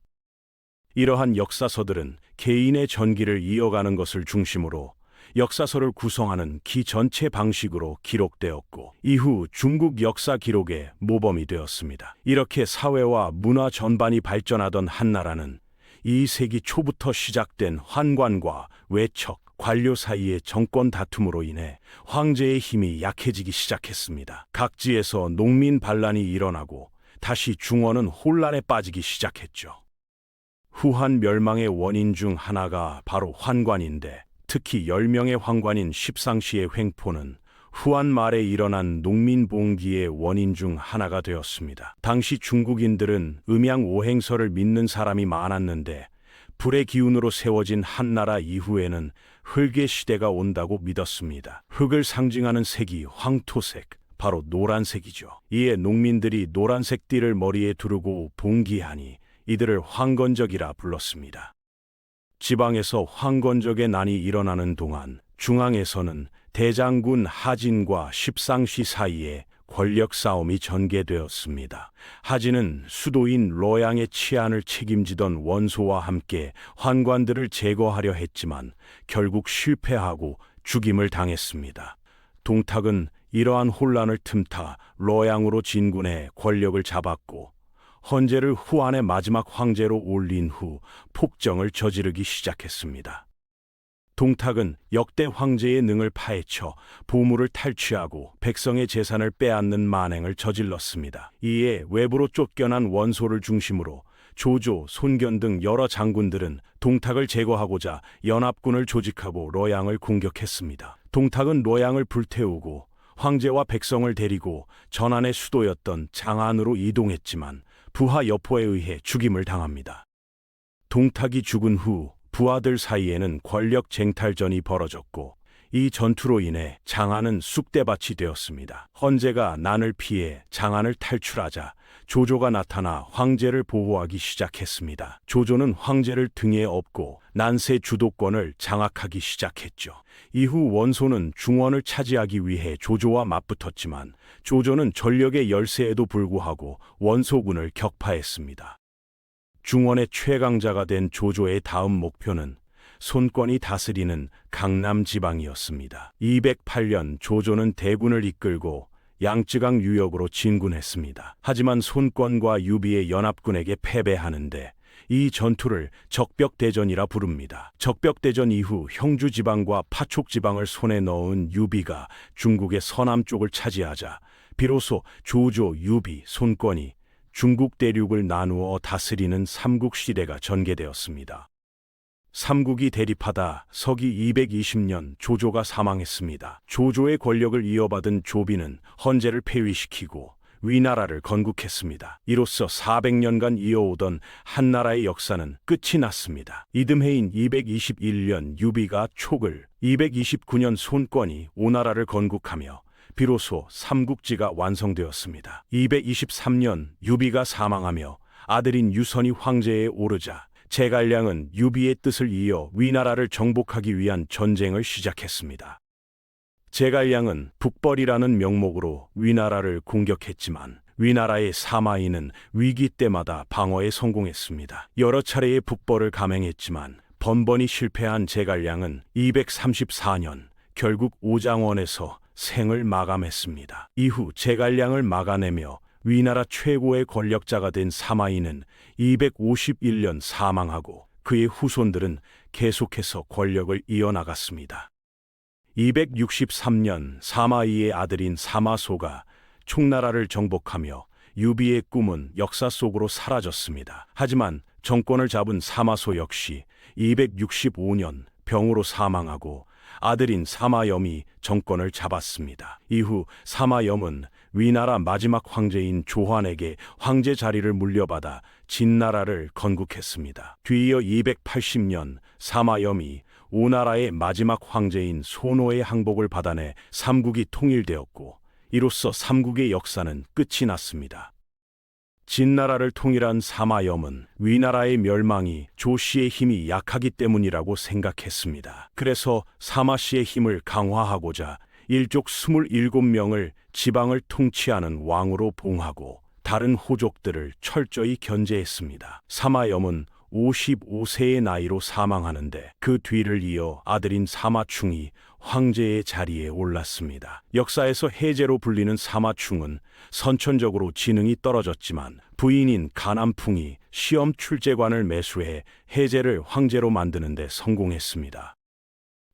이러한 역사서들은 개인의 전기를 이어가는 것을 중심으로 역사서를 구성하는 기 전체 방식으로 기록되었고 이후 중국 역사 기록의 모범이 되었습니다. 이렇게 사회와 문화 전반이 발전하던 한나라는 2세기 초부터 시작된 환관과 외척, 관료 사이의 정권 다툼으로 인해 황제의 힘이 약해지기 시작했습니다. 각지에서 농민 반란이 일어나고 다시 중원은 혼란에 빠지기 시작했죠. 후한 멸망의 원인 중 하나가 바로 환관인데 특히 10명의 환관인 십상시의 횡포는 후한 말에 일어난 농민봉기의 원인 중 하나가 되었습니다. 당시 중국인들은 음양오행설을 믿는 사람이 많았는데 불의 기운으로 세워진 한나라 이후에는 흙의 시대가 온다고 믿었습니다. 흙을 상징하는 색이 황토색, 바로 노란색이죠. 이에 농민들이 노란색 띠를 머리에 두르고 봉기하니 이들을 황건적이라 불렀습니다. 지방에서 황건적의 난이 일어나는 동안 중앙에서는 대장군 하진과 십상시 사이에 권력 싸움이 전개되었습니다. 하진은 수도인 로양의 치안을 책임지던 원소와 함께 환관들을 제거하려 했지만 결국 실패하고 죽임을 당했습니다. 동탁은 이러한 혼란을 틈타 로양으로 진군해 권력을 잡았고 헌제를 후한의 마지막 황제로 올린 후 폭정을 저지르기 시작했습니다. 동탁은 역대 황제의 능을 파헤쳐 보물을 탈취하고 백성의 재산을 빼앗는 만행을 저질렀습니다. 이에 외부로 쫓겨난 원소를 중심으로 조조, 손견 등 여러 장군들은 동탁을 제거하고자 연합군을 조직하고 로양을 공격했습니다. 동탁은 로양을 불태우고 황제와 백성을 데리고 전한의 수도였던 장안으로 이동했지만 부하 여포에 의해 죽임을 당합니다. 동탁이 죽은 후 부하들 사이에는 권력 쟁탈전이 벌어졌고 이 전투로 인해 장안은 쑥대밭이 되었습니다. 헌제가 난을 피해 장안을 탈출하자 조조가 나타나 황제를 보호하기 시작했습니다. 조조는 황제를 등에 업고 난세 주도권을 장악하기 시작했죠. 이후 원소는 중원을 차지하기 위해 조조와 맞붙었지만 조조는 전력의 열세에도 불구하고 원소군을 격파했습니다. 중원의 최강자가 된 조조의 다음 목표는 손권이 다스리는 강남 지방이었습니다. 208년 조조는 대군을 이끌고 양쯔강 유역으로 진군했습니다. 하지만 손권과 유비의 연합군에게 패배하는데 이 전투를 적벽대전이라 부릅니다. 적벽대전 이후 형주 지방과 파촉 지방을 손에 넣은 유비가 중국의 서남 쪽을 차지하자 비로소 조조, 유비, 손권이 중국 대륙을 나누어 다스리는 삼국시대가 전개되었습니다. 삼국이 대립하다 서기 220년 조조가 사망했습니다. 조조의 권력을 이어받은 조비는 헌제를 폐위시키고 위나라를 건국했습니다. 이로써 400년간 이어오던 한나라의 역사는 끝이 났습니다. 이듬해인 221년 유비가 촉을, 229년 손권이 오나라를 건국하며 비로소 삼국지가 완성되었습니다. 223년 유비가 사망하며 아들인 유선이 황제에 오르자 제갈량은 유비의 뜻을 이어 위나라를 정복하기 위한 전쟁을 시작했습니다. 제갈량은 북벌이라는 명목으로 위나라를 공격했지만 위나라의 사마이는 위기 때마다 방어에 성공했습니다. 여러 차례의 북벌을 감행했지만 번번이 실패한 제갈량은 234년 결국 오장원에서 생을 마감했습니다. 이후 제갈량을 막아내며 위나라 최고의 권력자가 된 사마이는 251년 사망하고 그의 후손들은 계속해서 권력을 이어나갔습니다. 263년 사마이의 아들인 사마소가 총나라를 정복하며 유비의 꿈은 역사 속으로 사라졌습니다. 하지만 정권을 잡은 사마소 역시 265년 병으로 사망하고 아들인 사마염이 정권을 잡았습니다. 이후 사마염은 위나라 마지막 황제인 조환에게 황제 자리를 물려받아 진나라를 건국했습니다. 뒤이어 280년 사마염이 오나라의 마지막 황제인 소노의 항복을 받아내 삼국이 통일되었고, 이로써 삼국의 역사는 끝이 났습니다. 진나라를 통일한 사마염은 위나라의 멸망이 조씨의 힘이 약하기 때문이라고 생각했습니다. 그래서 사마씨의 힘을 강화하고자 일족 27명을 지방을 통치하는 왕으로 봉하고 다른 호족들을 철저히 견제했습니다. 사마염은 55세의 나이로 사망하는데 그 뒤를 이어 아들인 사마충이 황제의 자리에 올랐습니다. 역사에서 해제로 불리는 사마충은 선천적으로 지능이 떨어졌지만 부인인 가남풍이 시험 출제관을 매수해 해제를 황제로 만드는 데 성공했습니다.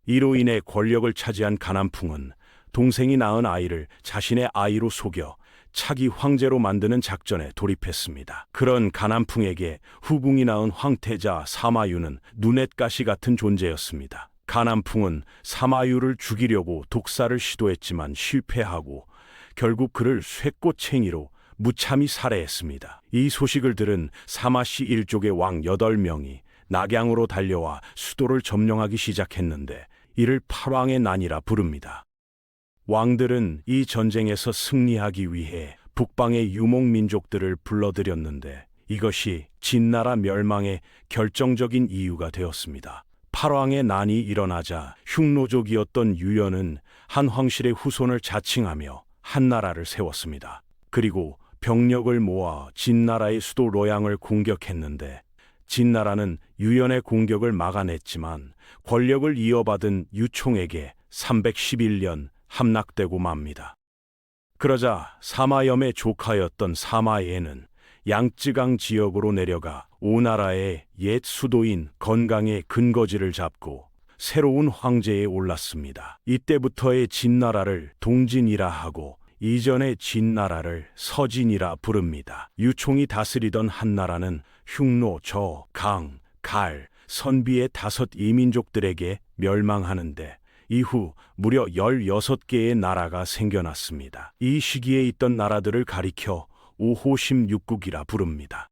이로 인해 권력을 차지한 가남풍은 동생이 낳은 아이를 자신의 아이로 속여 차기 황제로 만드는 작전에 돌입했습니다. 그런 가남풍에게 후궁이 낳은 황태자 사마유는 눈엣가시 같은 존재였습니다. 가남풍은 사마유를 죽이려고 독사를 시도했지만 실패하고 결국 그를 쇠꼬챙이로 무참히 살해했습니다. 이 소식을 들은 사마씨 일족의 왕 8명이 낙양으로 달려와 수도를 점령하기 시작했는데 이를 팔왕의 난이라 부릅니다. 왕들은 이 전쟁에서 승리하기 위해 북방의 유목민족들을 불러들였는데 이것이 진나라 멸망의 결정적인 이유가 되었습니다. 팔왕의 난이 일어나자 흉노족이었던 유연은 한 황실의 후손을 자칭하며 한나라를 세웠습니다. 그리고 병력을 모아 진나라의 수도 로양을 공격했는데 진나라는 유연의 공격을 막아냈지만 권력을 이어받은 유총에게 311년 함락되고 맙니다. 그러자 사마염의 조카였던 사마예는 양쯔강 지역으로 내려가 오나라의 옛 수도인 건강의 근거지를 잡고 새로운 황제에 올랐습니다. 이때부터의 진나라를 동진이라 하고 이전의 진나라를 서진이라 부릅니다. 유총이 다스리던 한나라는 흉노, 저, 강, 갈, 선비의 5 이민족들에게 멸망하는데 이후 무려 16개의 나라가 생겨났습니다. 이 시기에 있던 나라들을 가리켜 오호심육국이라 부릅니다.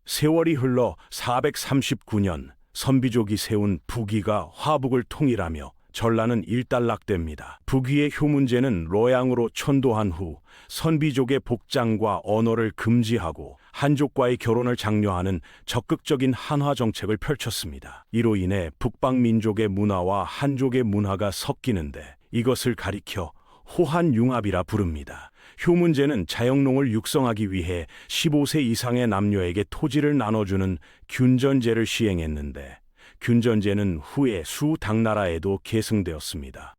세월이 흘러 439년 선비족이 세운 북위가 화북을 통일하며 전라는 일단락됩니다. 북위의 효문제는 로양으로 천도한 후 선비족의 복장과 언어를 금지하고 한족과의 결혼을 장려하는 적극적인 한화 정책을 펼쳤습니다. 이로 인해 북방 민족의 문화와 한족의 문화가 섞이는데 이것을 가리켜 호한융합이라 부릅니다. 효문제는 자영농을 육성하기 위해 15세 이상의 남녀에게 토지를 나눠주는 균전제를 시행했는데 균전제는 후에 수당나라에도 계승되었습니다.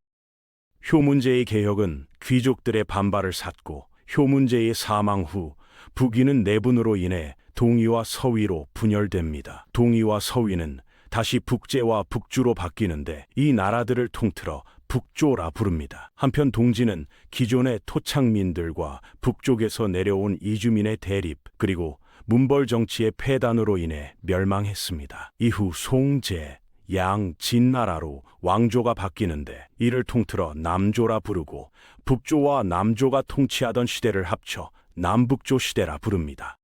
효문제의 개혁은 귀족들의 반발을 샀고 효문제의 사망 후 북위는 내분으로 인해 동위와 서위로 분열됩니다. 동위와 서위는 다시 북제와 북주로 바뀌는데 이 나라들을 통틀어 북조라 부릅니다. 한편 동진은 기존의 토착민들과 북쪽에서 내려온 이주민의 대립 그리고 문벌 정치의 폐단으로 인해 멸망했습니다. 이후 송제, 양, 진나라로 왕조가 바뀌는데 이를 통틀어 남조라 부르고 북조와 남조가 통치하던 시대를 합쳐 남북조 시대라 부릅니다.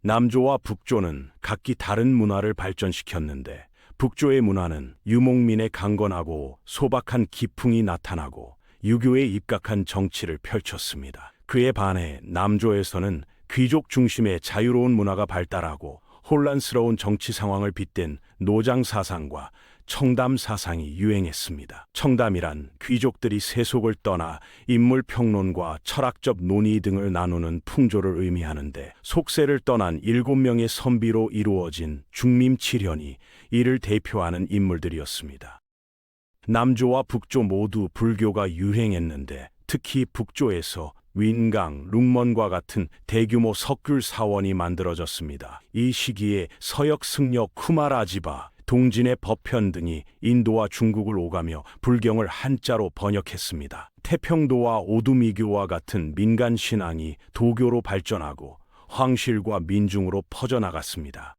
남조와 북조는 각기 다른 문화를 발전시켰는데 북조의 문화는 유목민의 강건하고 소박한 기풍이 나타나고 유교에 입각한 정치를 펼쳤습니다. 그에 반해 남조에서는 귀족 중심의 자유로운 문화가 발달하고 혼란스러운 정치 상황을 빗댄 노장 사상과 청담 사상이 유행했습니다. 청담이란 귀족들이 세속을 떠나 인물 평론과 철학적 논의 등을 나누는 풍조를 의미하는데 속세를 떠난 7명의 선비로 이루어진 중림칠현이 이를 대표하는 인물들이었습니다. 남조와 북조 모두 불교가 유행했는데 특히 북조에서 윈강, 룽먼과 같은 대규모 석굴 사원이 만들어졌습니다. 이 시기에 서역 승려 쿠마라지바, 동진의 법현 등이 인도와 중국을 오가며 불경을 한자로 번역했습니다. 태평도와 오두미교와 같은 민간 신앙이 도교로 발전하고 황실과 민중으로 퍼져나갔습니다.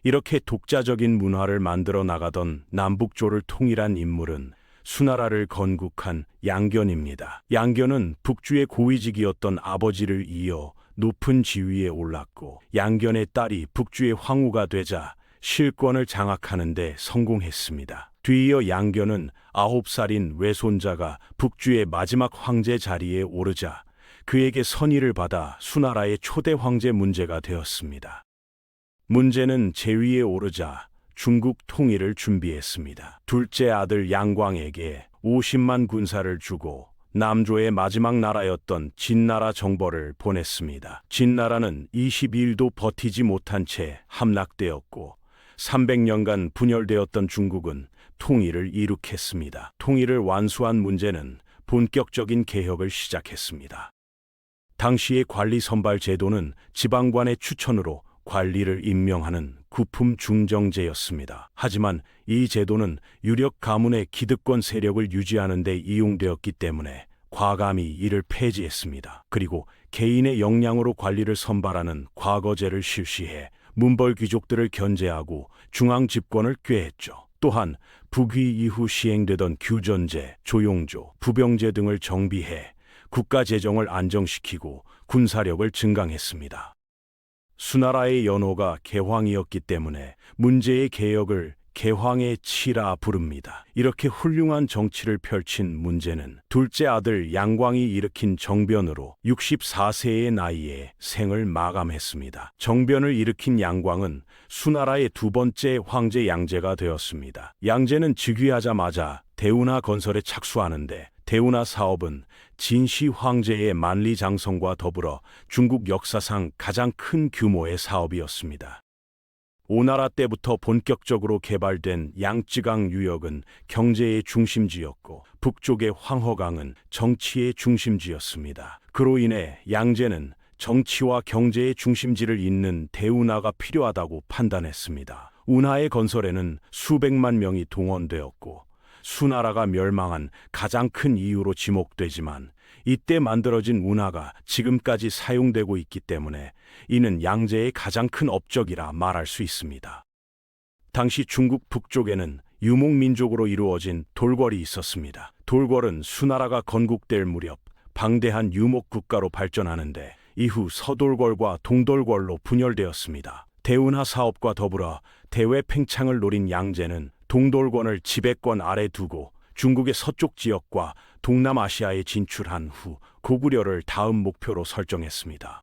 이렇게 독자적인 문화를 만들어 나가던 남북조를 통일한 인물은 수나라를 건국한 양견입니다. 양견은 북주의 고위직이었던 아버지를 이어 높은 지위에 올랐고 양견의 딸이 북주의 황후가 되자 실권을 장악하는 데 성공했습니다. 뒤이어 양견은 9살인 외손자가 북주의 마지막 황제 자리에 오르자 그에게 선의를 받아 수나라의 초대 황제 문제가 되었습니다. 문제는 제위에 오르자 중국 통일을 준비했습니다. 둘째 아들 양광에게 50만 군사를 주고 남조의 마지막 나라였던 진나라 정벌을 보냈습니다. 진나라는 22일도 버티지 못한 채 함락되었고 300년간 분열되었던 중국은 통일을 이룩했습니다. 통일을 완수한 문제는 본격적인 개혁을 시작했습니다. 당시의 관리 선발 제도는 지방관의 추천으로 관리를 임명하는 구품 중정제였습니다. 하지만 이 제도는 유력 가문의 기득권 세력을 유지하는 데 이용되었기 때문에 과감히 이를 폐지했습니다. 그리고 개인의 역량으로 관리를 선발하는 과거제를 실시해 문벌 귀족들을 견제하고 중앙 집권을 꾀했죠. 또한 북위 이후 시행되던 규전제, 조용조, 부병제 등을 정비해 국가 재정을 안정시키고 군사력을 증강했습니다. 수나라의 연호가 개황이었기 때문에 문제의 개혁을 개황의 치라 부릅니다. 이렇게 훌륭한 정치를 펼친 문제는 둘째 아들 양광이 일으킨 정변으로 64세의 나이에 생을 마감했습니다. 정변을 일으킨 양광은 수나라의 두 번째 황제 양제가 되었습니다. 양제는 즉위하자마자 대운하 건설에 착수하는데 대운하 사업은 진시 황제의 만리장성과 더불어 중국 역사상 가장 큰 규모의 사업이었습니다. 오나라 때부터 본격적으로 개발된 양쯔강 유역은 경제의 중심지였고 북쪽의 황허강은 정치의 중심지였습니다. 그로 인해 양제는 정치와 경제의 중심지를 잇는 대운하가 필요하다고 판단했습니다. 운하의 건설에는 수백만 명이 동원되었고 수나라가 멸망한 가장 큰 이유로 지목되지만 이때 만들어진 운하가 지금까지 사용되고 있기 때문에 이는 양제의 가장 큰 업적이라 말할 수 있습니다. 당시 중국 북쪽에는 유목민족으로 이루어진 돌궐이 있었습니다. 돌궐은 수나라가 건국될 무렵 방대한 유목국가로 발전하는데 이후 서돌궐과 동돌궐로 분열되었습니다. 대운하 사업과 더불어 대외 팽창을 노린 양제는 동돌권을 지배권 아래 두고 중국의 서쪽 지역과 동남아시아에 진출한 후 고구려를 다음 목표로 설정했습니다.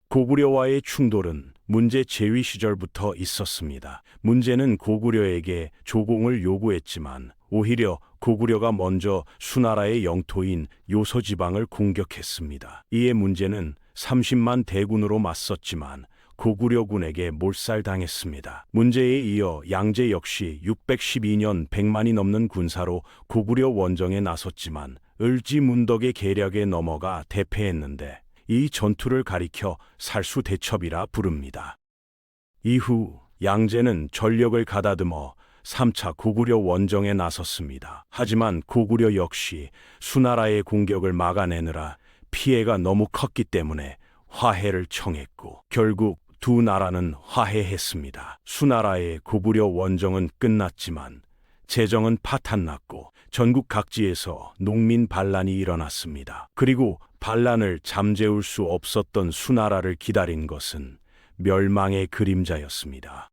고구려와의 충돌은 문제 제위 시절부터 있었습니다. 문제는 고구려에게 조공을 요구했지만 오히려 고구려가 먼저 수나라의 영토인 요서지방을 공격했습니다. 이에 문제는 30만 대군으로 맞섰지만 고구려군에게 몰살당했습니다. 문제에 이어 양제 역시 612년 100만이 넘는 군사로 고구려 원정에 나섰지만 을지문덕의 계략에 넘어가 대패했는데 이 전투를 가리켜 살수대첩이라 부릅니다. 이후 양제는 전력을 가다듬어 3차 고구려 원정에 나섰습니다. 하지만 고구려 역시 수나라의 공격을 막아내느라 피해가 너무 컸기 때문에 화해를 청했고 결국 두 나라는 화해했습니다. 수나라의 고구려 원정은 끝났지만 재정은 파탄났고 전국 각지에서 농민 반란이 일어났습니다. 그리고 반란을 잠재울 수 없었던 수나라를 기다린 것은 멸망의 그림자였습니다.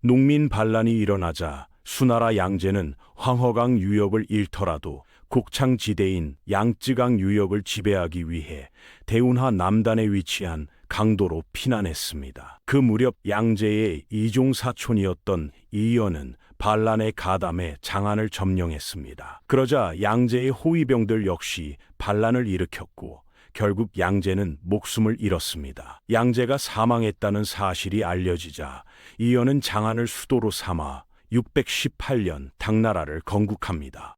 농민 반란이 일어나자 수나라 양제는 황허강 유역을 잃더라도 곡창지대인 양쯔강 유역을 지배하기 위해 대운하 남단에 위치한 강도로 피난했습니다. 그 무렵 양제의 이종 사촌이었던 이연은 반란에 가담해 장안을 점령했습니다. 그러자 양제의 호위병들 역시 반란을 일으켰고 결국 양제는 목숨을 잃었습니다. 양제가 사망했다는 사실이 알려지자 이연은 장안을 수도로 삼아 618년 당나라를 건국합니다.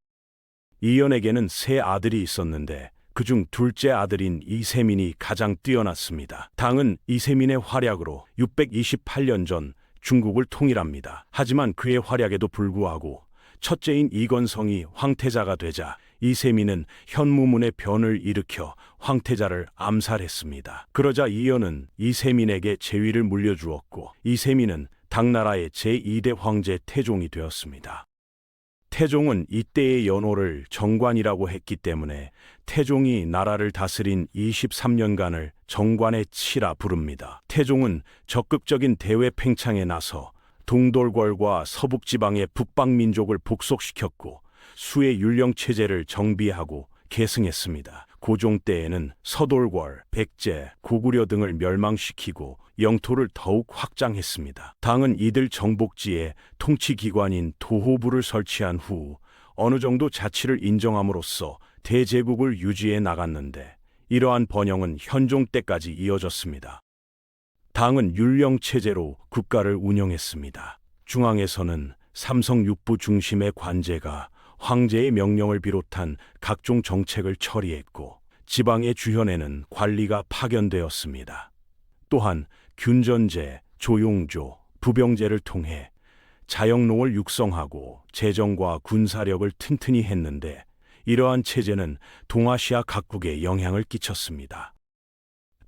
이연에게는 세 아들이 있었는데 그중 둘째 아들인 이세민이 가장 뛰어났습니다. 당은 이세민의 활약으로 628년 전 중국을 통일합니다. 하지만 그의 활약에도 불구하고 첫째인 이건성이 황태자가 되자 이세민은 현무문의 변을 일으켜 황태자를 암살했습니다. 그러자 이연은 이세민에게 제위를 물려주었고 이세민은 당나라의 제2대 황제 태종이 되었습니다. 태종은 이때의 연호를 정관이라고 했기 때문에 태종이 나라를 다스린 23년간을 정관의 치라 부릅니다. 태종은 적극적인 대외 팽창에 나서 동돌궐과 서북지방의 북방민족을 복속시켰고 수의 율령 체제를 정비하고 계승했습니다. 고종 때에는 서돌궐, 백제, 고구려 등을 멸망시키고 영토를 더욱 확장했습니다. 당은 이들 정복지에 통치기관인 도호부를 설치한 후 어느 정도 자치를 인정함으로써 대제국을 유지해 나갔는데 이러한 번영은 현종 때까지 이어졌습니다. 당은 율령 체제로 국가를 운영했습니다. 중앙에서는 삼성 육부 중심의 관제가 황제의 명령을 비롯한 각종 정책을 처리했고 지방의 주현에는 관리가 파견되었습니다. 또한 균전제, 조용조, 부병제를 통해 자영농을 육성하고 재정과 군사력을 튼튼히 했는데 이러한 체제는 동아시아 각국에 영향을 끼쳤습니다.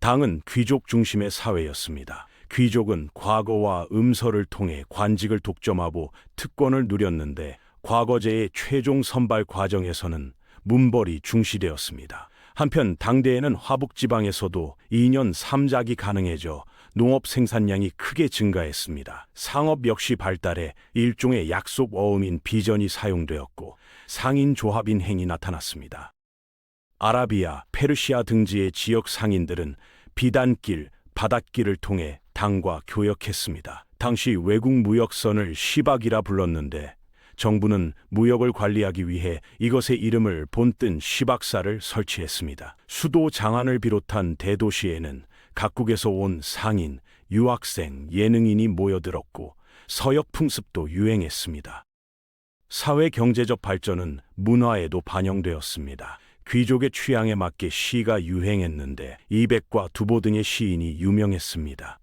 당은 귀족 중심의 사회였습니다. 귀족은 과거와 음서를 통해 관직을 독점하고 특권을 누렸는데 과거제의 최종 선발 과정에서는 문벌이 중시되었습니다. 한편 당대에는 화북지방에서도 2년 3작이 가능해져 농업 생산량이 크게 증가했습니다. 상업 역시 발달해 일종의 약속 어음인 비전이 사용되었고 상인 조합인 행이 나타났습니다. 아라비아, 페르시아 등지의 지역 상인들은 비단길, 바닷길을 통해 당과 교역했습니다. 당시 외국 무역선을 시박이라 불렀는데 정부는 무역을 관리하기 위해 이것의 이름을 본뜬 시박사를 설치했습니다. 수도 장안을 비롯한 대도시에는 각국에서 온 상인, 유학생, 예능인이 모여들었고 서역 풍습도 유행했습니다. 사회 경제적 발전은 문화에도 반영되었습니다. 귀족의 취향에 맞게 시가 유행했는데 이백과 두보 등의 시인이 유명했습니다.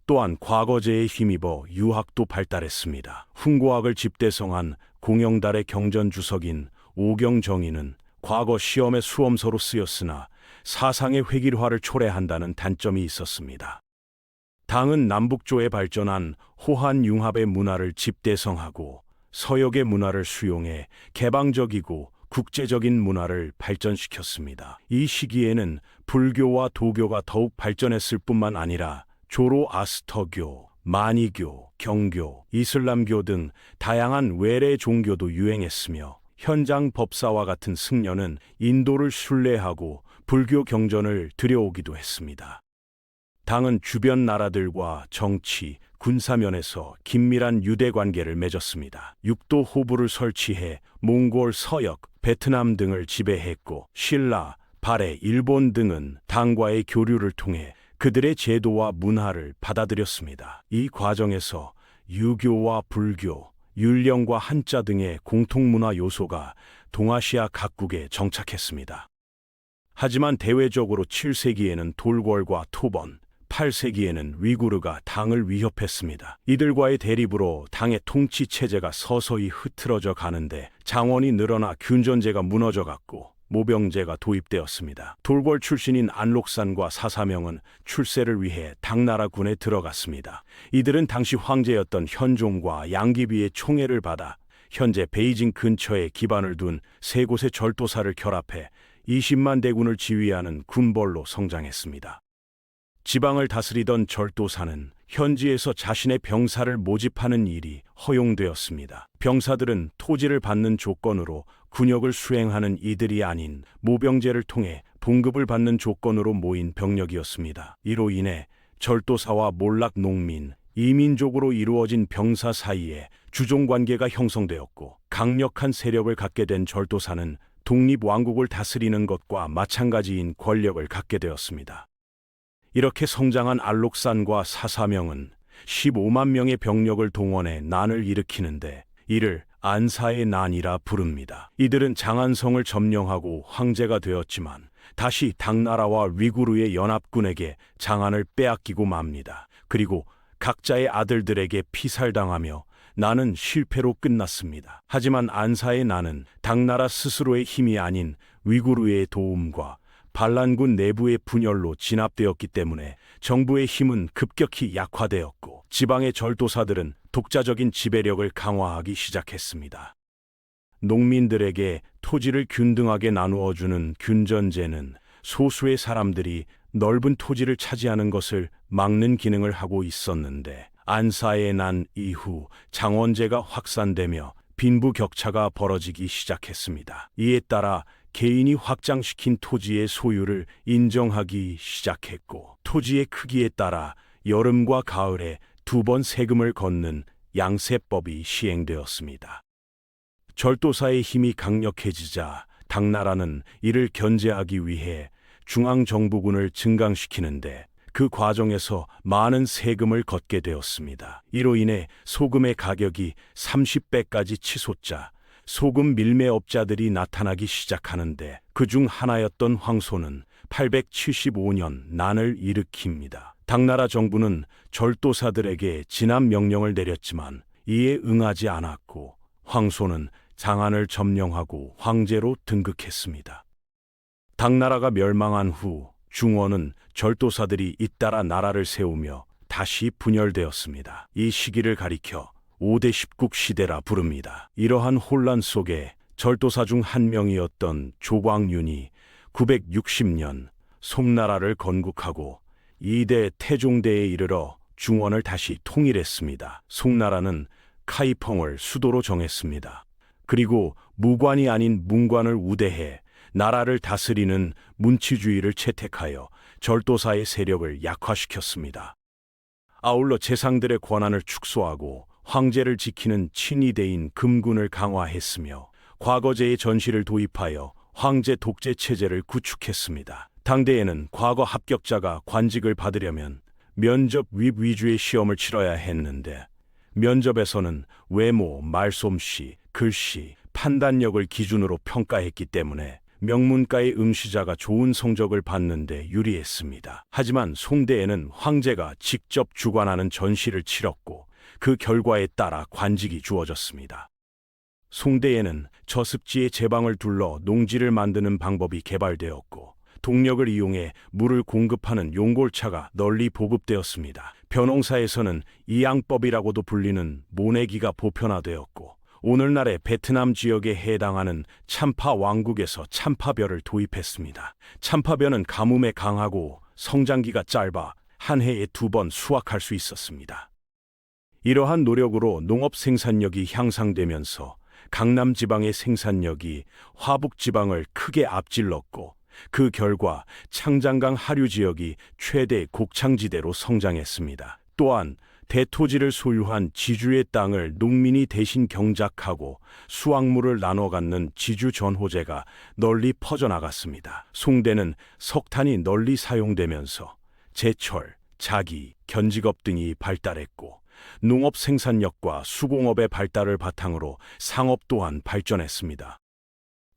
또한 과거제에 힘입어 유학도 발달했습니다. 훈고학을 집대성한 공영달의 경전주석인 오경정의는 과거 시험의 수험서로 쓰였으나 사상의 획일화를 초래한다는 단점이 있었습니다. 당은 남북조에 발전한 호한융합의 문화를 집대성하고 서역의 문화를 수용해 개방적이고 국제적인 문화를 발전시켰습니다. 이 시기에는 불교와 도교가 더욱 발전했을 뿐만 아니라 조로아스터교, 마니교, 경교, 이슬람교 등 다양한 외래 종교도 유행했으며 현장 법사와 같은 승려는 인도를 순례하고 불교 경전을 들여오기도 했습니다. 당은 주변 나라들과 정치, 군사면에서 긴밀한 유대 관계를 맺었습니다. 육도 호부를 설치해 몽골, 서역, 베트남 등을 지배했고 신라, 발해, 일본 등은 당과의 교류를 통해 그들의 제도와 문화를 받아들였습니다. 이 과정에서 유교와 불교, 율령과 한자 등의 공통문화 요소가 동아시아 각국에 정착했습니다. 하지만 대외적으로 7세기에는 돌궐과 토번, 8세기에는 위구르가 당을 위협했습니다. 이들과의 대립으로 당의 통치 체제가 서서히 흐트러져 가는데 장원이 늘어나 균전제가 무너져갔고 모병제가 도입되었습니다. 돌궐 출신인 안록산과 사사명은 출세를 위해 당나라 군에 들어갔습니다. 이들은 당시 황제였던 현종과 양귀비의 총애를 받아 현재 베이징 근처에 기반을 둔 세 곳의 절도사를 결합해 20만 대군을 지휘하는 군벌로 성장했습니다. 지방을 다스리던 절도사는 현지에서 자신의 병사를 모집하는 일이 허용되었습니다. 병사들은 토지를 받는 조건으로 군역을 수행하는 이들이 아닌 모병제를 통해 봉급을 받는 조건으로 모인 병력이었습니다. 이로 인해 절도사와 몰락 농민, 이민족으로 이루어진 병사 사이에 주종관계가 형성되었고 강력한 세력을 갖게 된 절도사는 독립왕국을 다스리는 것과 마찬가지인 권력을 갖게 되었습니다. 이렇게 성장한 알록산과 사사명은 15만 명의 병력을 동원해 난을 일으키는데 이를 안사의 난이라 부릅니다. 이들은 장안성을 점령하고 황제가 되었지만 다시 당나라와 위구르의 연합군에게 장안을 빼앗기고 맙니다. 그리고 각자의 아들들에게 피살당하며 난은 실패로 끝났습니다. 하지만 안사의 난은 당나라 스스로의 힘이 아닌 위구르의 도움과 반란군 내부의 분열로 진압되었기 때문에 정부의 힘은 급격히 약화되었고 지방의 절도사들은 독자적인 지배력을 강화하기 시작했습니다. 농민들에게 토지를 균등하게 나누어 주는 균전제는 소수의 사람들이 넓은 토지를 차지하는 것을 막는 기능을 하고 있었는데, 안사의 난 이후 장원제가 확산되며 빈부격차가 벌어지기 시작했습니다. 이에 따라 개인이 확장시킨 토지의 소유를 인정하기 시작했고, 토지의 크기에 따라 여름과 가을에 2번 세금을 걷는 양세법이 시행되었습니다. 절도사의 힘이 강력해지자 당나라는 이를 견제하기 위해 중앙정부군을 증강시키는데, 그 과정에서 많은 세금을 걷게 되었습니다. 이로 인해 소금의 가격이 30배까지 치솟자 소금 밀매업자들이 나타나기 시작하는데, 그중 하나였던 황소는 875년 난을 일으킵니다. 당나라 정부는 절도사들에게 진압 명령을 내렸지만 이에 응하지 않았고, 황소는 장안을 점령하고 황제로 등극했습니다. 당나라가 멸망한 후 중원은 절도사들이 잇따라 나라를 세우며 다시 분열되었습니다. 이 시기를 가리켜 5대 십국 시대라 부릅니다. 이러한 혼란 속에 절도사 중 한 명이었던 조광윤이 960년 송나라를 건국하고 2대 태종대에 이르러 중원을 다시 통일했습니다. 송나라는 카이펑을 수도로 정했습니다. 그리고 무관이 아닌 문관을 우대해 나라를 다스리는 문치주의를 채택하여 절도사의 세력을 약화시켰습니다. 아울러 재상들의 권한을 축소하고 황제를 지키는 친위대인 금군을 강화했으며 과거제의 전시를 도입하여 황제 독재 체제를 구축했습니다. 당대에는 과거 합격자가 관직을 받으려면 면접 위주의 시험을 치러야 했는데, 면접에서는 외모, 말솜씨, 글씨, 판단력을 기준으로 평가했기 때문에 명문가의 응시자가 좋은 성적을 받는 데 유리했습니다. 하지만 송대에는 황제가 직접 주관하는 전시를 치렀고, 그 결과에 따라 관직이 주어졌습니다. 송대에는 저습지의 제방을 둘러 농지를 만드는 방법이 개발되었고, 동력을 이용해 물을 공급하는 용골차가 널리 보급되었습니다. 벼농사에서는 이양법이라고도 불리는 모내기가 보편화되었고, 오늘날의 베트남 지역에 해당하는 참파 왕국에서 참파벼를 도입했습니다. 참파벼는 가뭄에 강하고 성장기가 짧아 한 해에 2번 수확할 수 있었습니다. 이러한 노력으로 농업 생산력이 향상되면서 강남 지방의 생산력이 화북 지방을 크게 앞질렀고, 그 결과 창장강 하류 지역이 최대 곡창지대로 성장했습니다. 또한 대토지를 소유한 지주의 땅을 농민이 대신 경작하고 수확물을 나눠 갖는 지주 전호제가 널리 퍼져나갔습니다. 송대는 석탄이 널리 사용되면서 제철, 자기, 견직업 등이 발달했고, 농업 생산력과 수공업의 발달을 바탕으로 상업 또한 발전했습니다.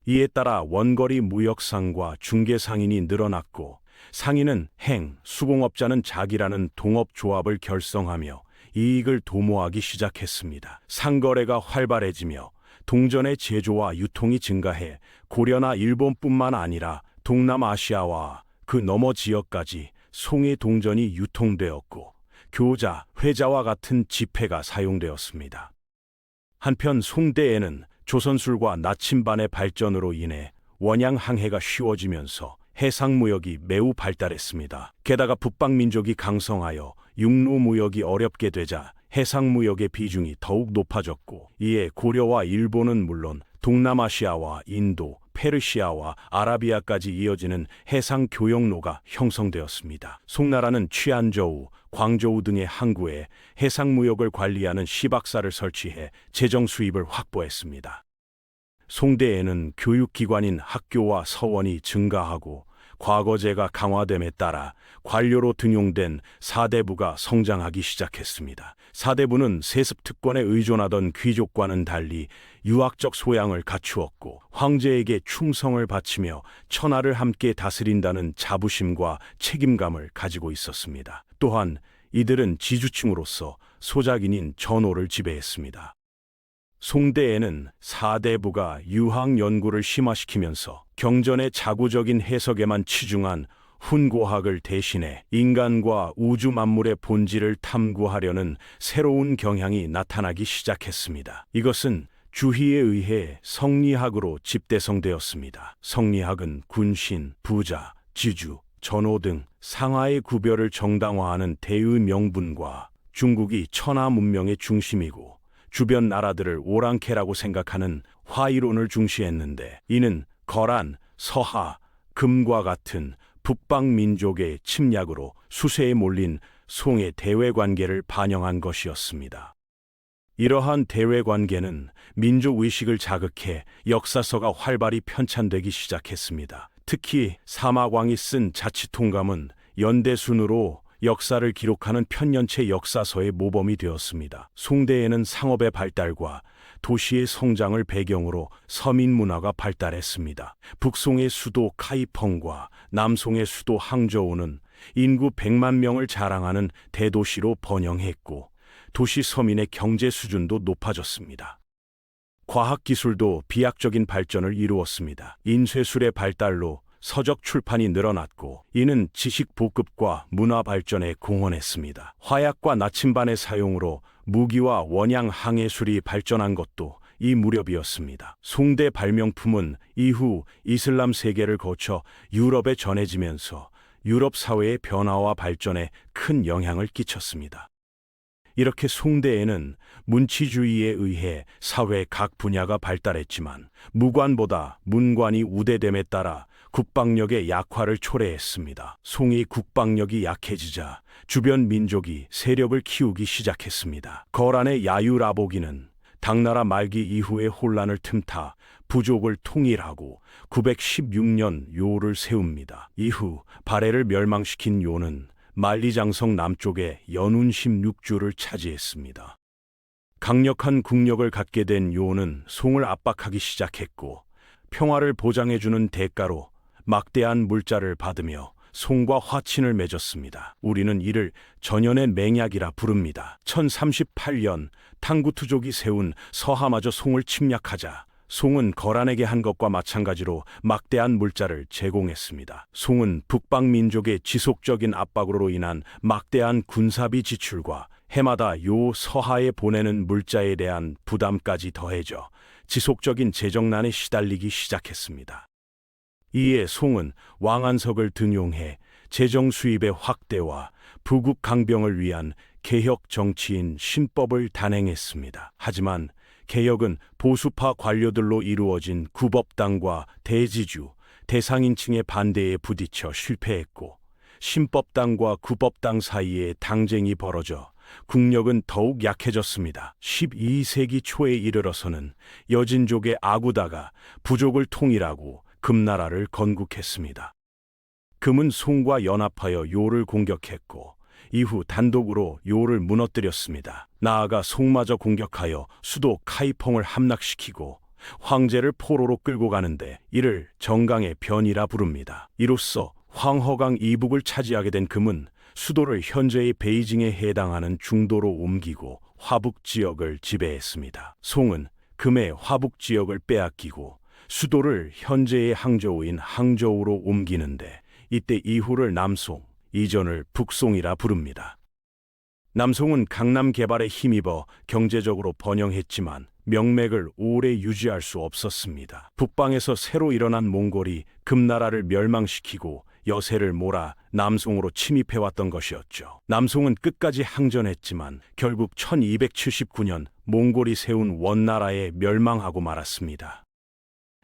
이에 따라 원거리 무역상과 중개상인이 늘어났고, 상인은 행, 수공업자는 자기라는 동업조합을 결성하며 이익을 도모하기 시작했습니다. 상거래가 활발해지며 동전의 제조와 유통이 증가해 고려나 일본뿐만 아니라 동남아시아와 그 너머 지역까지 송의 동전이 유통되었고, 교자, 회자와 같은 지폐가 사용되었습니다. 한편 송대에는 조선술과 나침반의 발전으로 인해 원양 항해가 쉬워지면서 해상무역이 매우 발달했습니다. 게다가 북방민족이 강성하여 육로무역이 어렵게 되자 해상무역의 비중이 더욱 높아졌고, 이에 고려와 일본은 물론 동남아시아와 인도, 페르시아와 아라비아까지 이어지는 해상 교역로가 형성되었습니다. 송나라는 취안저우, 광저우 등의 항구에 해상무역을 관리하는 시박사를 설치해 재정 수입을 확보했습니다. 송대에는 교육기관인 학교와 서원이 증가하고, 과거제가 강화됨에 따라 관료로 등용된 사대부가 성장하기 시작했습니다. 사대부는 세습 특권에 의존하던 귀족과는 달리 유학적 소양을 갖추었고, 황제에게 충성을 바치며 천하를 함께 다스린다는 자부심과 책임감을 가지고 있었습니다. 또한 이들은 지주층으로서 소작인인 전호를 지배했습니다. 송대에는 사대부가 유학 연구를 심화시키면서 경전의 자구적인 해석에만 치중한 훈고학을 대신해 인간과 우주 만물의 본질을 탐구하려는 새로운 경향이 나타나기 시작했습니다. 이것은 주희에 의해 성리학으로 집대성되었습니다. 성리학은 군신, 부자, 지주, 전호 등 상하의 구별을 정당화하는 대의 명분과 중국이 천하 문명의 중심이고 주변 나라들을 오랑캐라고 생각하는 화이론을 중시했는데, 이는 거란, 서하, 금과 같은 북방 민족의 침략으로 수세에 몰린 송의 대외관계를 반영한 것이었습니다. 이러한 대외관계는 민족의식을 자극해 역사서가 활발히 편찬되기 시작했습니다. 특히 사마광이 쓴 자치통감은 연대순으로 역사를 기록하는 편년체 역사서의 모범이 되었습니다. 송대에는 상업의 발달과 도시의 성장을 배경으로 서민 문화가 발달했습니다. 북송의 수도 카이펑과 남송의 수도 항저우는 인구 100만 명을 자랑하는 대도시로 번영했고, 도시 서민의 경제 수준도 높아졌습니다. 과학기술도 비약적인 발전을 이루었습니다. 인쇄술의 발달로 서적 출판이 늘어났고, 이는 지식 보급과 문화 발전에 공헌했습니다. 화약과 나침반의 사용으로 무기와 원양 항해술이 발전한 것도 이 무렵이었습니다. 송대 발명품은 이후 이슬람 세계를 거쳐 유럽에 전해지면서 유럽 사회의 변화와 발전에 큰 영향을 끼쳤습니다. 이렇게 송대에는 문치주의에 의해 사회 각 분야가 발달했지만, 무관보다 문관이 우대됨에 따라 국방력의 약화를 초래했습니다. 송의 국방력이 약해지자 주변 민족이 세력을 키우기 시작했습니다. 거란의 야유라보기는 당나라 말기 이후의 혼란을 틈타 부족을 통일하고 916년 요를 세웁니다. 이후 발해를 멸망시킨 요는 만리장성 남쪽의 연운 16주를 차지했습니다. 강력한 국력을 갖게 된 요는 송을 압박하기 시작했고, 평화를 보장해주는 대가로 막대한 물자를 받으며 송과 화친을 맺었습니다. 우리는 이를 전연의 맹약이라 부릅니다. 1038년 탕구투족이 세운 서하마저 송을 침략하자 송은 거란에게 한 것과 마찬가지로 막대한 물자를 제공했습니다. 송은 북방 민족의 지속적인 압박으로 인한 막대한 군사비 지출과 해마다 요 서하에 보내는 물자에 대한 부담까지 더해져 지속적인 재정난에 시달리기 시작했습니다. 이에 송은 왕안석을 등용해 재정 수입의 확대와 부국 강병을 위한 개혁 정치인 신법을 단행했습니다. 하지만 개혁은 보수파 관료들로 이루어진 구법당과 대지주, 대상인층의 반대에 부딪혀 실패했고, 신법당과 구법당 사이에 당쟁이 벌어져 국력은 더욱 약해졌습니다. 12세기 초에 이르러서는 여진족의 아구다가 부족을 통일하고 금나라를 건국했습니다. 금은 송과 연합하여 요를 공격했고, 이후 단독으로 요를 무너뜨렸습니다. 나아가 송마저 공격하여 수도 카이펑을 함락시키고 황제를 포로로 끌고 가는데, 이를 정강의 변이라 부릅니다. 이로써 황허강 이북을 차지하게 된 금은 수도를 현재의 베이징에 해당하는 중도로 옮기고 화북 지역을 지배했습니다. 송은 금의 화북 지역을 빼앗기고 수도를 현재의 항저우인 항저우로 옮기는데, 이때 이후를 남송, 이전을 북송이라 부릅니다. 남송은 강남 개발에 힘입어 경제적으로 번영했지만 명맥을 오래 유지할 수 없었습니다. 북방에서 새로 일어난 몽골이 금나라를 멸망시키고 여세를 몰아 남송으로 침입해왔던 것이었죠. 남송은 끝까지 항전했지만 결국 1279년 몽골이 세운 원나라에 멸망하고 말았습니다.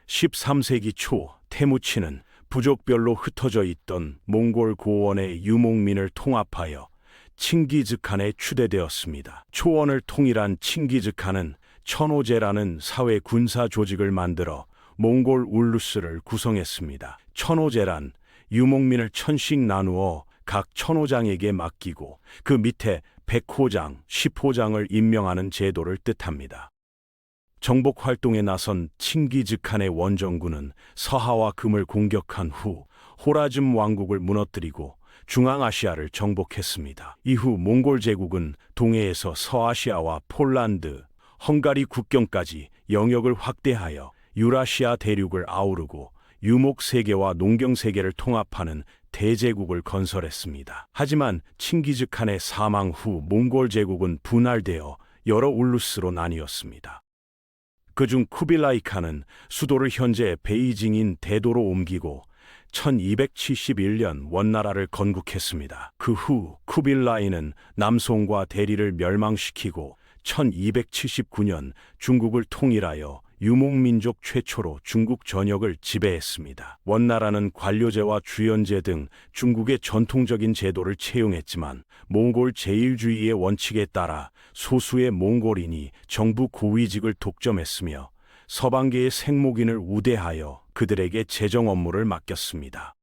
13세기 초 태무치는 부족별로 흩어져 있던 몽골 고원의 유목민을 통합하여 칭기즈칸에 추대되었습니다. 초원을 통일한 칭기즈칸은 천호제라는 사회 군사 조직을 만들어 몽골 울루스를 구성했습니다. 천호제란 유목민을 천씩 나누어 각 천호장에게 맡기고 그 밑에 100호장, 10호장을 임명하는 제도를 뜻합니다. 정복 활동에 나선 칭기즈칸의 원정군은 서하와 금을 공격한 후 호라즘 왕국을 무너뜨리고 중앙아시아를 정복했습니다. 이후 몽골 제국은 동해에서 서아시아와 폴란드, 헝가리 국경까지 영역을 확대하여 유라시아 대륙을 아우르고 유목세계와 농경세계를 통합하는 대제국을 건설했습니다. 하지만 칭기즈칸의 사망 후 몽골 제국은 분할되어 여러 울루스로 나뉘었습니다. 그중 쿠빌라이 칸은 수도를 현재 베이징인 대도로 옮기고 1271년 원나라를 건국했습니다. 그 후 쿠빌라이는 남송과 대리를 멸망시키고 1279년 중국을 통일하여 유목민족 최초로 중국 전역을 지배했습니다. 원나라는 관료제와 주연제 등 중국의 전통적인 제도를 채용했지만 몽골 제일주의의 원칙에 따라 소수의 몽골인이 정부 고위직을 독점했으며 서방계의 생목인을 우대하여 그들에게 재정 업무를 맡겼습니다.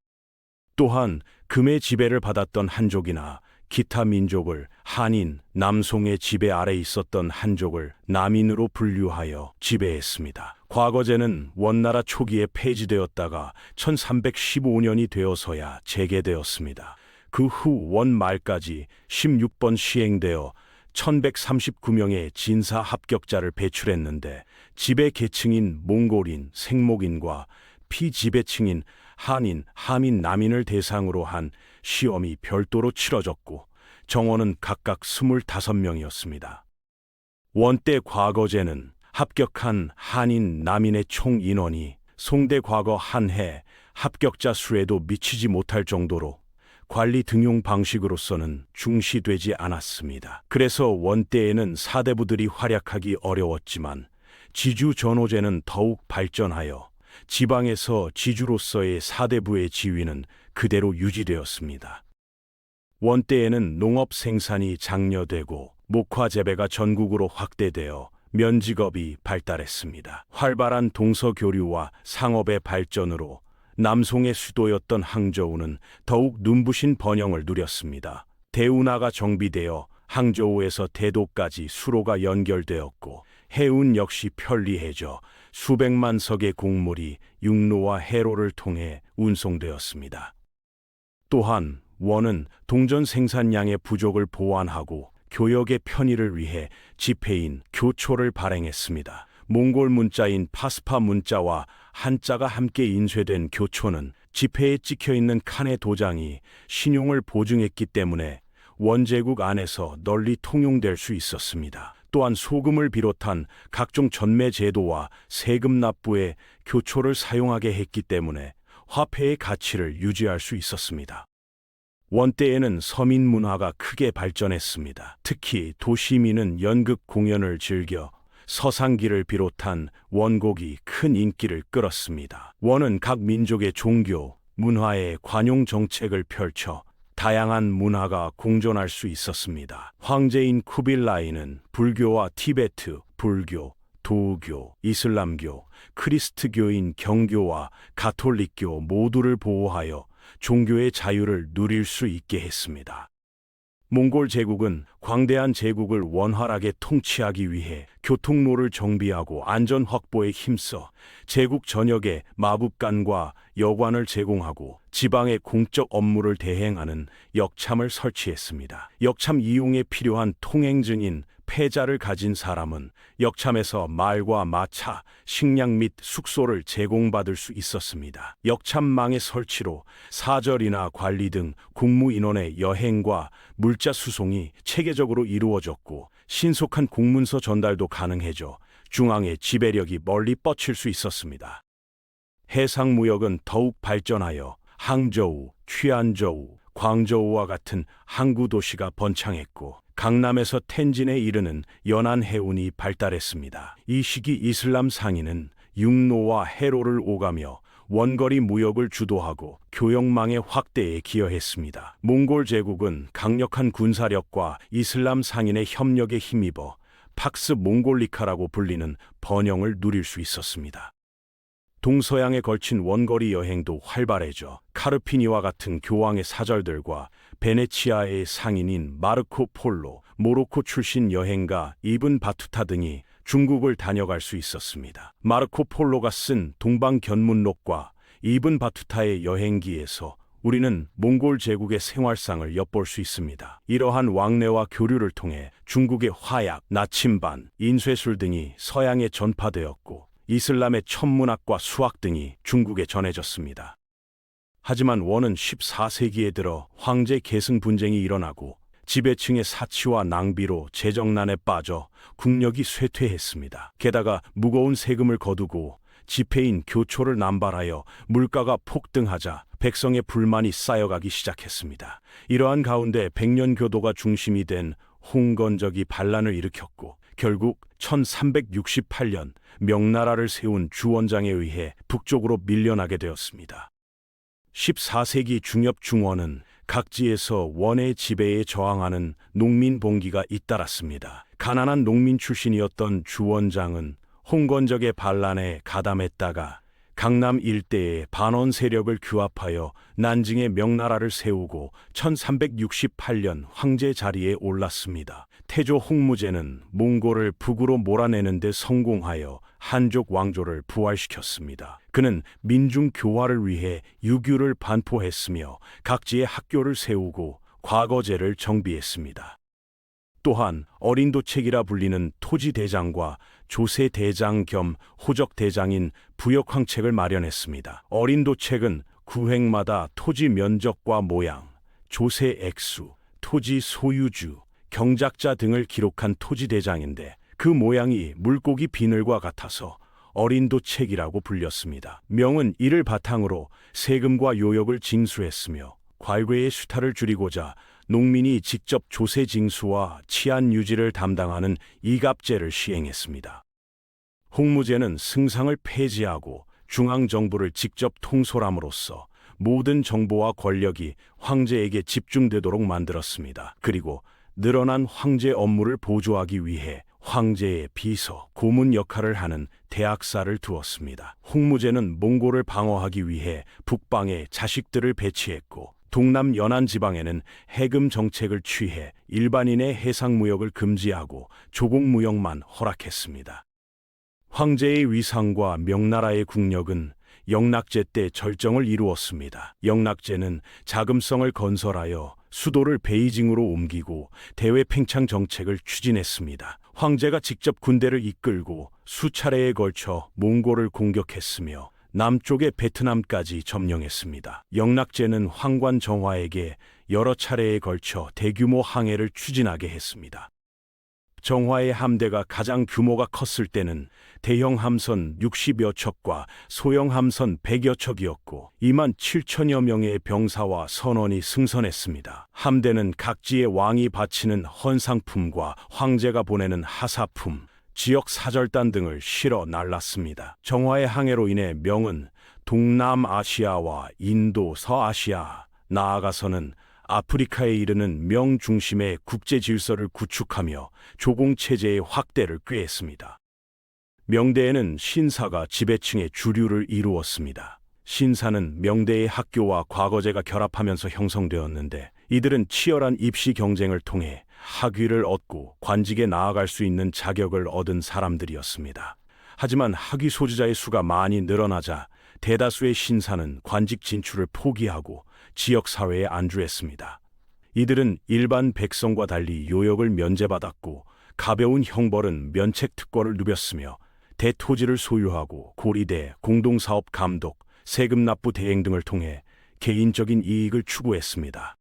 또한 금의 지배를 받았던 한족이나 기타 민족을 한인, 남송의 지배 아래 있었던 한족을 남인으로 분류하여 지배했습니다. 과거제는 원나라 초기에 폐지되었다가 1315년이 되어서야 재개되었습니다. 그 후 원 말까지 16번 시행되어 1139명의 진사 합격자를 배출했는데 지배 계층인 몽골인, 생목인과 피지배층인 한인, 하민, 남인을 대상으로 한 시험이 별도로 치러졌고 정원은 각각 25명이었습니다. 원때 과거제는 합격한 한인, 남인의 총 인원이 송대 과거 한 해 합격자 수에도 미치지 못할 정도로 관리 등용 방식으로서는 중시되지 않았습니다. 그래서 원때에는 사대부들이 활약하기 어려웠지만 지주 전호제는 더욱 발전하여 지방에서 지주로서의 사대부의 지위는 그대로 유지되었습니다. 원때에는 농업 생산이 장려되고 목화 재배가 전국으로 확대되어 면직업이 발달했습니다. 활발한 동서교류와 상업의 발전으로 남송의 수도였던 항저우는 더욱 눈부신 번영을 누렸습니다. 대운하가 정비되어 항저우에서 대도까지 수로가 연결되었고 해운 역시 편리해져 수백만 석의 곡물이 육로와 해로를 통해 운송되었습니다. 또한 원은 동전 생산량의 부족을 보완하고 교역의 편의를 위해 지폐인 교초를 발행했습니다. 몽골 문자인 파스파 문자와 한자가 함께 인쇄된 교초는 지폐에 찍혀있는 칸의 도장이 신용을 보증했기 때문에 원제국 안에서 널리 통용될 수 있었습니다. 또한 소금을 비롯한 각종 전매 제도와 세금 납부에 교초를 사용하게 했기 때문에 화폐의 가치를 유지할 수 있었습니다. 원때에는 서민 문화가 크게 발전했습니다. 특히 도시민은 연극 공연을 즐겨 서상기를 비롯한 원곡이 큰 인기를 끌었습니다. 원은 각 민족의 종교, 문화의 관용 정책을 펼쳐 다양한 문화가 공존할 수 있었습니다. 황제인 쿠빌라이는 불교와 티베트, 불교, 도교, 이슬람교, 크리스트교인 경교와 가톨릭교 모두를 보호하여 종교의 자유를 누릴 수 있게 했습니다. 몽골 제국은 광대한 제국을 원활하게 통치하기 위해 교통로를 정비하고 안전 확보에 힘써 제국 전역에 마법관과 여관을 제공하고 지방의 공적 업무를 대행하는 역참을 설치했습니다. 역참 이용에 필요한 통행증인 패자를 가진 사람은 역참에서 말과 마차, 식량 및 숙소를 제공받을 수 있었습니다. 역참망의 설치로 사절이나 관리 등 국무 인원의 여행과 물자 수송이 체계적으로 이루어졌고 신속한 공문서 전달도 가능해져 중앙의 지배력이 멀리 뻗칠 수 있었습니다. 해상 무역은 더욱 발전하여 항저우, 취안저우, 광저우와 같은 항구 도시가 번창했고 강남에서 텐진에 이르는 연안 해운이 발달했습니다. 이 시기 이슬람 상인은 육로와 해로를 오가며 원거리 무역을 주도하고 교역망의 확대에 기여했습니다. 몽골 제국은 강력한 군사력과 이슬람 상인의 협력에 힘입어 팍스 몽골리카라고 불리는 번영을 누릴 수 있었습니다. 동서양에 걸친 원거리 여행도 활발해져 카르피니와 같은 교황의 사절들과 베네치아의 상인인 마르코 폴로, 모로코 출신 여행가 이븐 바투타 등이 중국을 다녀갈 수 있었습니다. 마르코 폴로가 쓴 동방견문록과 이븐 바투타의 여행기에서 우리는 몽골 제국의 생활상을 엿볼 수 있습니다. 이러한 왕래와 교류를 통해 중국의 화약, 나침반, 인쇄술 등이 서양에 전파되었고 이슬람의 천문학과 수학 등이 중국에 전해졌습니다. 하지만 원은 14세기에 들어 황제 계승 분쟁이 일어나고 지배층의 사치와 낭비로 재정난에 빠져 국력이 쇠퇴했습니다. 게다가 무거운 세금을 거두고 지폐인 교초를 남발하여 물가가 폭등하자 백성의 불만이 쌓여가기 시작했습니다. 이러한 가운데 백년교도가 중심이 된 홍건적이 반란을 일으켰고 결국 1368년 명나라를 세운 주원장에 의해 북쪽으로 밀려나게 되었습니다. 14세기 중엽 중원은 각지에서 원의 지배에 저항하는 농민 봉기가 잇따랐습니다. 가난한 농민 출신이었던 주원장은 홍건적의 반란에 가담했다가 강남 일대의 반원 세력을 규합하여 난징의 명나라를 세우고 1368년 황제 자리에 올랐습니다. 태조 홍무제는 몽골을 북으로 몰아내는 데 성공하여 한족 왕조를 부활시켰습니다. 그는 민중 교화를 위해 유교를 반포했으며 각지에 학교를 세우고 과거제를 정비했습니다. 또한 어린도책이라 불리는 토지대장과 조세대장 겸 호적대장인 부역황책을 마련했습니다. 어린도책은 구획마다 토지 면적과 모양, 조세 액수, 토지 소유주, 경작자 등을 기록한 토지대장인데 그 모양이 물고기 비늘과 같아서 어린도책이라고 불렸습니다. 명은 이를 바탕으로 세금과 요역을 징수했으며 괄괴의 수탈을 줄이고자 농민이 직접 조세 징수와 치안 유지를 담당하는 이갑제를 시행했습니다. 홍무제는 승상을 폐지하고 중앙정부를 직접 통솔함으로써 모든 정보와 권력이 황제에게 집중되도록 만들었습니다. 그리고 늘어난 황제 업무를 보조하기 위해 황제의 비서, 고문 역할을 하는 대학사를 두었습니다. 홍무제는 몽골을 방어하기 위해 북방에 자식들을 배치했고 동남 연안 지방에는 해금 정책을 취해 일반인의 해상무역을 금지하고 조공무역만 허락했습니다. 황제의 위상과 명나라의 국력은 영락제 때 절정을 이루었습니다. 영락제는 자금성을 건설하여 수도를 베이징으로 옮기고 대외 팽창 정책을 추진했습니다. 황제가 직접 군대를 이끌고 수차례에 걸쳐 몽골을 공격했으며 남쪽의 베트남까지 점령했습니다. 영락제는 황관 정화에게 여러 차례에 걸쳐 대규모 항해를 추진하게 했습니다. 정화의 함대가 가장 규모가 컸을 때는 대형 함선 60여 척과 소형 함선 100여 척이었고 2만 7천여 명의 병사와 선원이 승선했습니다. 함대는 각지의 왕이 바치는 헌상품과 황제가 보내는 하사품, 지역 사절단 등을 실어 날랐습니다. 정화의 항해로 인해 명은 동남아시아와 인도, 서아시아, 나아가서는 아프리카에 이르는 명 중심의 국제 질서를 구축하며 조공체제의 확대를 꾀했습니다. 명대에는 신사가 지배층의 주류를 이루었습니다. 신사는 명대의 학교와 과거제가 결합하면서 형성되었는데 이들은 치열한 입시 경쟁을 통해 학위를 얻고 관직에 나아갈 수 있는 자격을 얻은 사람들이었습니다. 하지만 학위 소지자의 수가 많이 늘어나자 대다수의 신사는 관직 진출을 포기하고 지역사회에 안주했습니다. 이들은 일반 백성과 달리 요역을 면제받았고 가벼운 형벌은 면책 특권을 누렸으며 대토지를 소유하고 고리대, 공동사업 감독, 세금 납부 대행 등을 통해 개인적인 이익을 추구했습니다.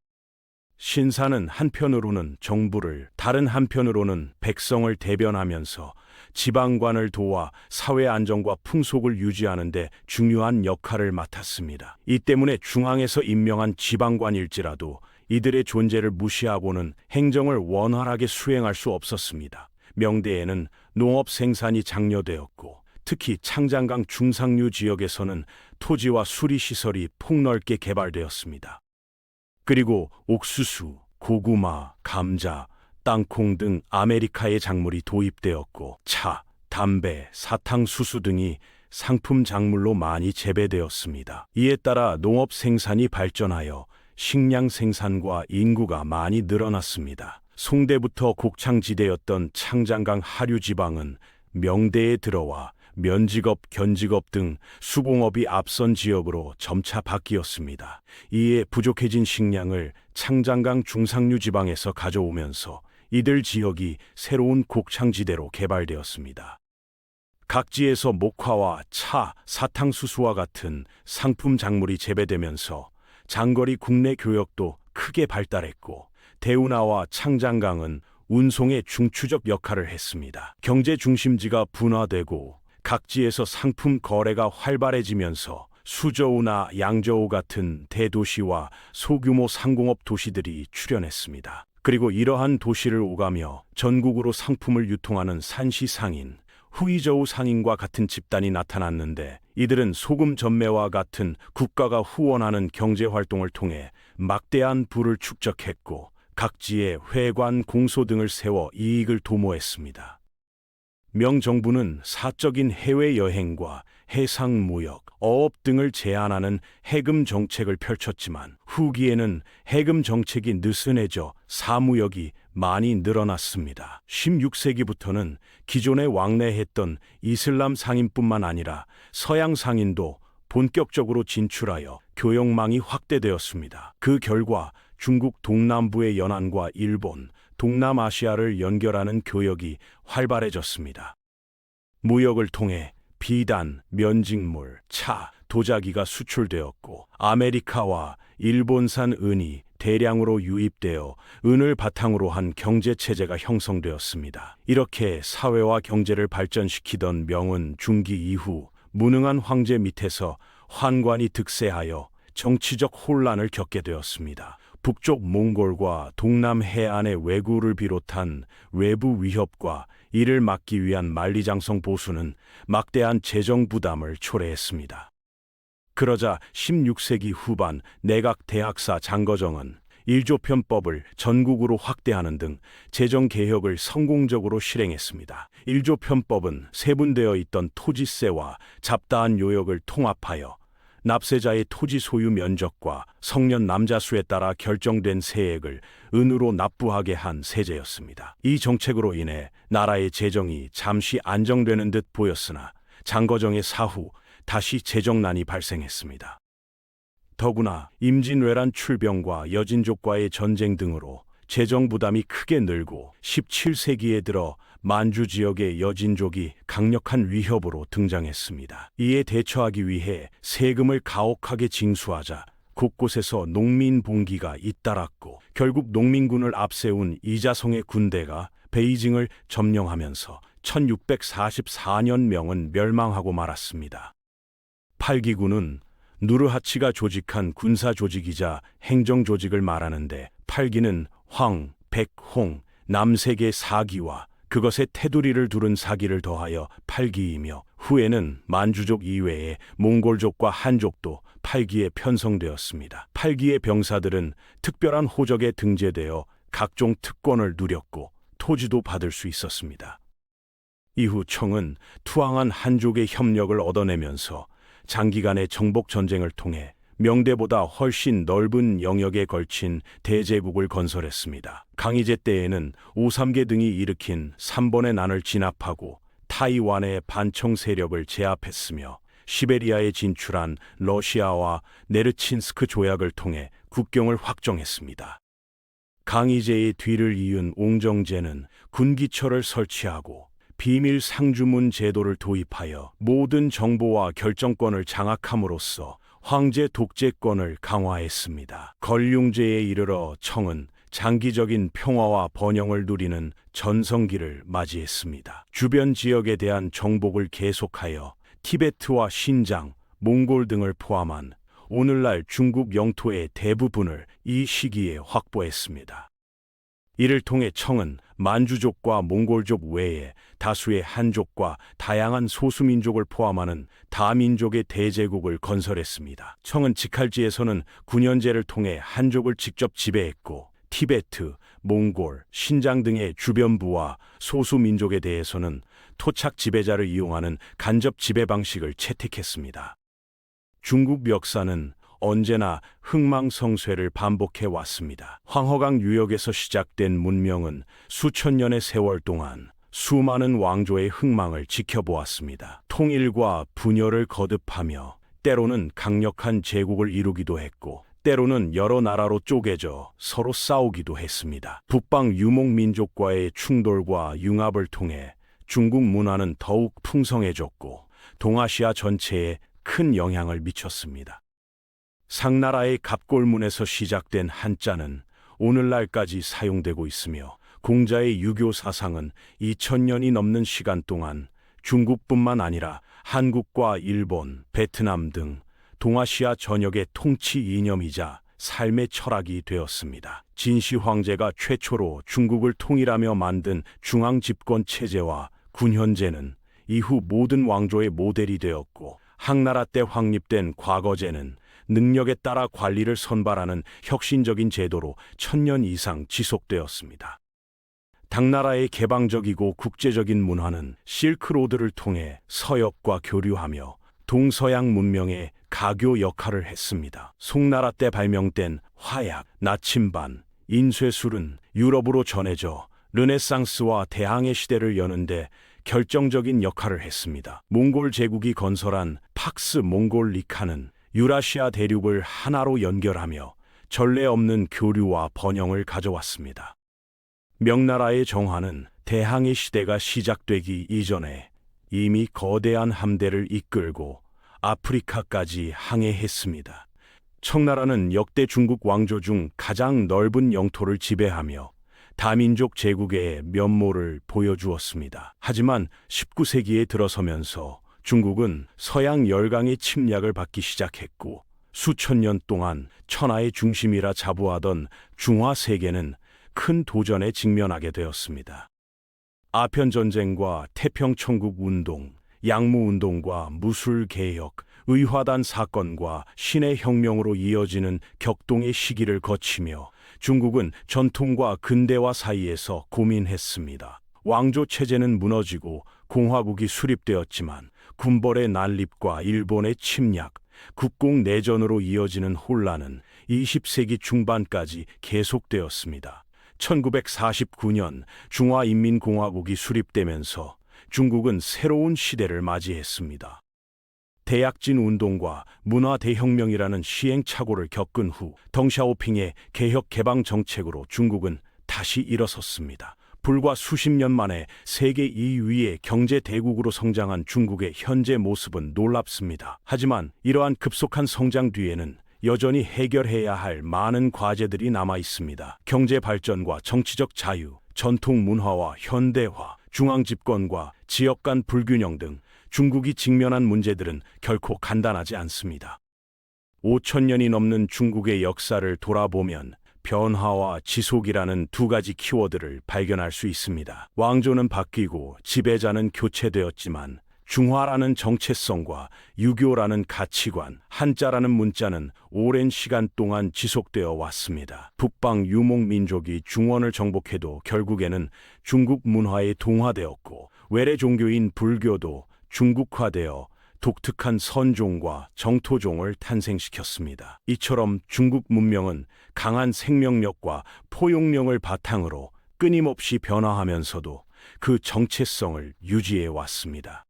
신사는 한편으로는 정부를, 다른 한편으로는 백성을 대변하면서 지방관을 도와 사회 안정과 풍속을 유지하는 데 중요한 역할을 맡았습니다. 이 때문에 중앙에서 임명한 지방관일지라도 이들의 존재를 무시하고는 행정을 원활하게 수행할 수 없었습니다. 명대에는 농업 생산이 장려되었고 특히 창장강 중상류 지역에서는 토지와 수리시설이 폭넓게 개발되었습니다. 그리고 옥수수, 고구마, 감자, 땅콩 등 아메리카의 작물이 도입되었고 차, 담배, 사탕수수 등이 상품 작물로 많이 재배되었습니다. 이에 따라 농업 생산이 발전하여 식량 생산과 인구가 많이 늘어났습니다. 송대부터 곡창지대였던 창장강 하류 지방은 명대에 들어와 면직업, 견직업 등 수공업이 앞선 지역으로 점차 바뀌었습니다. 이에 부족해진 식량을 창장강 중상류 지방에서 가져오면서 이들 지역이 새로운 곡창지대로 개발되었습니다. 각지에서 목화와 차, 사탕수수와 같은 상품 작물이 재배되면서 장거리 국내 교역도 크게 발달했고 대운하와 창장강은 운송의 중추적 역할을 했습니다. 경제 중심지가 분화되고 각지에서 상품 거래가 활발해지면서 수저우나 양저우 같은 대도시와 소규모 상공업 도시들이 출현했습니다. 그리고 이러한 도시를 오가며 전국으로 상품을 유통하는 산시상인, 후이저우 상인과 같은 집단이 나타났는데, 이들은 소금 전매와 같은 국가가 후원하는 경제활동을 통해 막대한 부를 축적했고 각지에 회관, 공소 등을 세워 이익을 도모했습니다. 명정부는 사적인 해외여행과 해상무역, 어업 등을 제한하는 해금 정책을 펼쳤지만 후기에는 해금 정책이 느슨해져 사무역이 많이 늘어났습니다. 16세기부터는 기존에 왕래했던 이슬람 상인뿐만 아니라 서양 상인도 본격적으로 진출하여 교역망이 확대되었습니다. 그 결과 중국 동남부의 연안과 일본, 동남아시아를 연결하는 교역이 활발해졌습니다. 무역을 통해 비단, 면직물, 차, 도자기가 수출되었고 아메리카와 일본산 은이 대량으로 유입되어 은을 바탕으로 한 경제체제가 형성되었습니다. 이렇게 사회와 경제를 발전시키던 명은 중기 이후 무능한 황제 밑에서 환관이 득세하여 정치적 혼란을 겪게 되었습니다. 북쪽 몽골과 동남 해안의 왜구를 비롯한 외부 위협과 이를 막기 위한 만리장성 보수는 막대한 재정 부담을 초래했습니다. 그러자 16세기 후반 내각 대학사 장거정은 일조편법을 전국으로 확대하는 등 재정 개혁을 성공적으로 실행했습니다. 일조편법은 세분되어 있던 토지세와 잡다한 요역을 통합하여 납세자의 토지 소유 면적과 성년 남자 수에 따라 결정된 세액을 은으로 납부하게 한 세제였습니다. 이 정책으로 인해 나라의 재정이 잠시 안정되는 듯 보였으나 장거정의 사후 다시 재정난이 발생했습니다. 더구나 임진왜란 출병과 여진족과의 전쟁 등으로 재정 부담이 크게 늘고 17세기에 들어 만주 지역의 여진족이 강력한 위협으로 등장했습니다. 이에 대처하기 위해 세금을 가혹하게 징수하자 곳곳에서 농민 봉기가 잇따랐고 결국 농민군을 앞세운 이자성의 군대가 베이징을 점령하면서 1644년 명은 멸망하고 말았습니다. 팔기군은 누르하치가 조직한 군사 조직이자 행정 조직을 말하는데 팔기는 황, 백, 홍, 남색의 사기와 그것의 테두리를 두른 사기를 더하여 팔기이며 후에는 만주족 이외에 몽골족과 한족도 팔기에 편성되었습니다. 팔기의 병사들은 특별한 호적에 등재되어 각종 특권을 누렸고 토지도 받을 수 있었습니다. 이후 청은 투항한 한족의 협력을 얻어내면서 장기간의 정복 전쟁을 통해 명대보다 훨씬 넓은 영역에 걸친 대제국을 건설했습니다. 강희제 때에는 오삼계 등이 일으킨 3번의 난을 진압하고 타이완의 반청 세력을 제압했으며 시베리아에 진출한 러시아와 네르친스크 조약을 통해 국경을 확정했습니다. 강희제의 뒤를 이은 옹정제는 군기처를 설치하고 비밀 상주문 제도를 도입하여 모든 정보와 결정권을 장악함으로써 황제 독재권을 강화했습니다. 걸륭제에 이르러 청은 장기적인 평화와 번영을 누리는 전성기를 맞이했습니다. 주변 지역에 대한 정복을 계속하여 티베트와 신장, 몽골 등을 포함한 오늘날 중국 영토의 대부분을 이 시기에 확보했습니다. 이를 통해 청은 만주족과 몽골족 외에 다수의 한족과 다양한 소수민족을 포함하는 다민족의 대제국을 건설했습니다. 청은 직할지에서는 군현제를 통해 한족을 직접 지배했고 티베트, 몽골, 신장 등의 주변부와 소수민족에 대해서는 토착 지배자를 이용하는 간접 지배 방식을 채택했습니다. 중국 역사는 언제나 흥망성쇠를 반복해 왔습니다. 황허강 유역에서 시작된 문명은 수천 년의 세월 동안 수많은 왕조의 흥망을 지켜보았습니다. 통일과 분열을 거듭하며 때로는 강력한 제국을 이루기도 했고 때로는 여러 나라로 쪼개져 서로 싸우기도 했습니다. 북방 유목민족과의 충돌과 융합을 통해 중국 문화는 더욱 풍성해졌고 동아시아 전체에 큰 영향을 미쳤습니다. 상나라의 갑골문에서 시작된 한자는 오늘날까지 사용되고 있으며 공자의 유교 사상은 2000년이 넘는 시간 동안 중국뿐만 아니라 한국과 일본, 베트남 등 동아시아 전역의 통치 이념이자 삶의 철학이 되었습니다. 진시 황제가 최초로 중국을 통일하며 만든 중앙 집권 체제와 군현제는 이후 모든 왕조의 모델이 되었고, 항나라 때 확립된 과거제는 능력에 따라 관리를 선발하는 혁신적인 제도로 1000년 이상 지속되었습니다. 당나라의 개방적이고 국제적인 문화는 실크로드를 통해 서역과 교류하며 동서양 문명의 가교 역할을 했습니다. 송나라 때 발명된 화약, 나침반, 인쇄술은 유럽으로 전해져 르네상스와 대항해 시대를 여는데 결정적인 역할을 했습니다. 몽골 제국이 건설한 팍스 몽골리카는 유라시아 대륙을 하나로 연결하며 전례 없는 교류와 번영을 가져왔습니다. 명나라의 정화는 대항해 시대가 시작되기 이전에 이미 거대한 함대를 이끌고 아프리카까지 항해했습니다. 청나라는 역대 중국 왕조 중 가장 넓은 영토를 지배하며 다민족 제국의 면모를 보여주었습니다. 하지만 19세기에 들어서면서 중국은 서양 열강의 침략을 받기 시작했고, 수천 년 동안 천하의 중심이라 자부하던 중화 세계는 큰 도전에 직면하게 되었습니다. 아편전쟁과 태평천국운동, 양무운동과 무술개혁, 의화단 사건과 신의 혁명으로 이어지는 격동의 시기를 거치며 중국은 전통과 근대화 사이에서 고민했습니다. 왕조 체제는 무너지고 공화국이 수립되었지만 군벌의 난립과 일본의 침략, 국공 내전으로 이어지는 혼란은 20세기 중반까지 계속되었습니다. 1949년 중화인민공화국이 수립되면서 중국은 새로운 시대를 맞이했습니다. 대약진 운동과 문화 대혁명이라는 시행착오를 겪은 후 덩샤오핑의 개혁 개방 정책으로 중국은 다시 일어섰습니다. 불과 수십 년 만에 세계 2위의 경제 대국으로 성장한 중국의 현재 모습은 놀랍습니다. 하지만 이러한 급속한 성장 뒤에는 여전히 해결해야 할 많은 과제들이 남아 있습니다. 경제 발전과 정치적 자유, 전통 문화와 현대화, 중앙 집권과 지역 간 불균형 등 중국이 직면한 문제들은 결코 간단하지 않습니다. 5000년이 넘는 중국의 역사를 돌아보면 변화와 지속이라는 두 가지 키워드를 발견할 수 있습니다. 왕조는 바뀌고 지배자는 교체되었지만 중화라는 정체성과 유교라는 가치관, 한자라는 문자는 오랜 시간 동안 지속되어 왔습니다. 북방 유목민족이 중원을 정복해도 결국에는 중국 문화에 동화되었고, 외래 종교인 불교도 중국화되어 독특한 선종과 정토종을 탄생시켰습니다. 이처럼 중국 문명은 강한 생명력과 포용력을 바탕으로 끊임없이 변화하면서도 그 정체성을 유지해 왔습니다.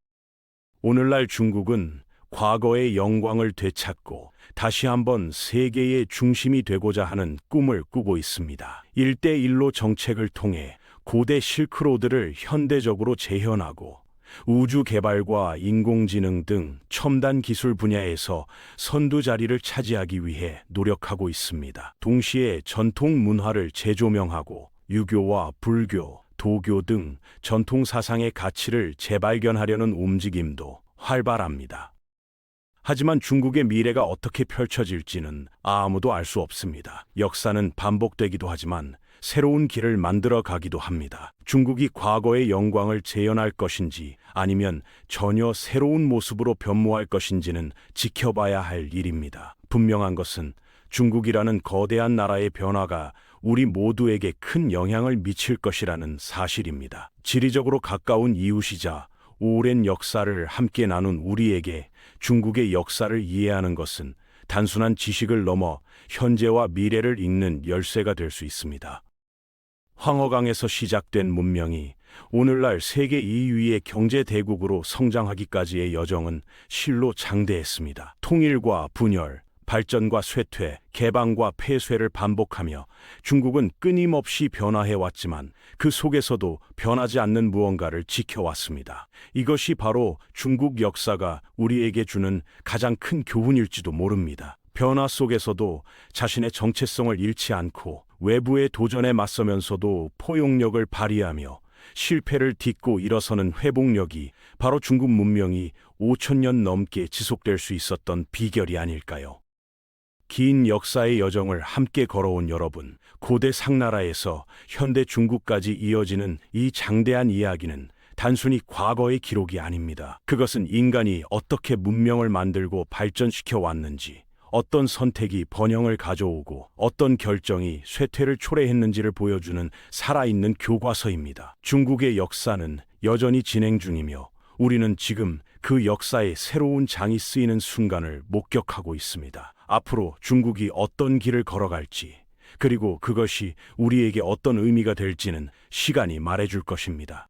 오늘날 중국은 과거의 영광을 되찾고 다시 한번 세계의 중심이 되고자 하는 꿈을 꾸고 있습니다. 1대1로 정책을 통해 고대 실크로드를 현대적으로 재현하고 우주 개발과 인공지능 등 첨단 기술 분야에서 선두 자리를 차지하기 위해 노력하고 있습니다. 동시에 전통 문화를 재조명하고 유교와 불교, 도교 등 전통 사상의 가치를 재발견하려는 움직임도 활발합니다. 하지만 중국의 미래가 어떻게 펼쳐질지는 아무도 알 수 없습니다. 역사는 반복되기도 하지만 새로운 길을 만들어 가기도 합니다. 중국이 과거의 영광을 재현할 것인지 아니면 전혀 새로운 모습으로 변모할 것인지는 지켜봐야 할 일입니다. 분명한 것은 중국이라는 거대한 나라의 변화가 우리 모두에게 큰 영향을 미칠 것이라는 사실입니다. 지리적으로 가까운 이웃이자 오랜 역사를 함께 나눈 우리에게 중국의 역사를 이해하는 것은 단순한 지식을 넘어 현재와 미래를 읽는 열쇠가 될 수 있습니다. 황허강에서 시작된 문명이 오늘날 세계 2위의 경제 대국으로 성장하기까지의 여정은 실로 장대했습니다. 통일과 분열, 발전과 쇠퇴, 개방과 폐쇄를 반복하며 중국은 끊임없이 변화해왔지만 그 속에서도 변하지 않는 무언가를 지켜왔습니다. 이것이 바로 중국 역사가 우리에게 주는 가장 큰 교훈일지도 모릅니다. 변화 속에서도 자신의 정체성을 잃지 않고 외부의 도전에 맞서면서도 포용력을 발휘하며 실패를 딛고 일어서는 회복력이 바로 중국 문명이 5,000년 넘게 지속될 수 있었던 비결이 아닐까요? 긴 역사의 여정을 함께 걸어온 여러분, 고대 상나라에서 현대 중국까지 이어지는 이 장대한 이야기는 단순히 과거의 기록이 아닙니다. 그것은 인간이 어떻게 문명을 만들고 발전시켜 왔는지, 어떤 선택이 번영을 가져오고 어떤 결정이 쇠퇴를 초래했는지를 보여주는 살아있는 교과서입니다. 중국의 역사는 여전히 진행 중이며 우리는 지금 그 역사의 새로운 장이 쓰이는 순간을 목격하고 있습니다. 앞으로 중국이 어떤 길을 걸어갈지, 그리고 그것이 우리에게 어떤 의미가 될지는 시간이 말해줄 것입니다.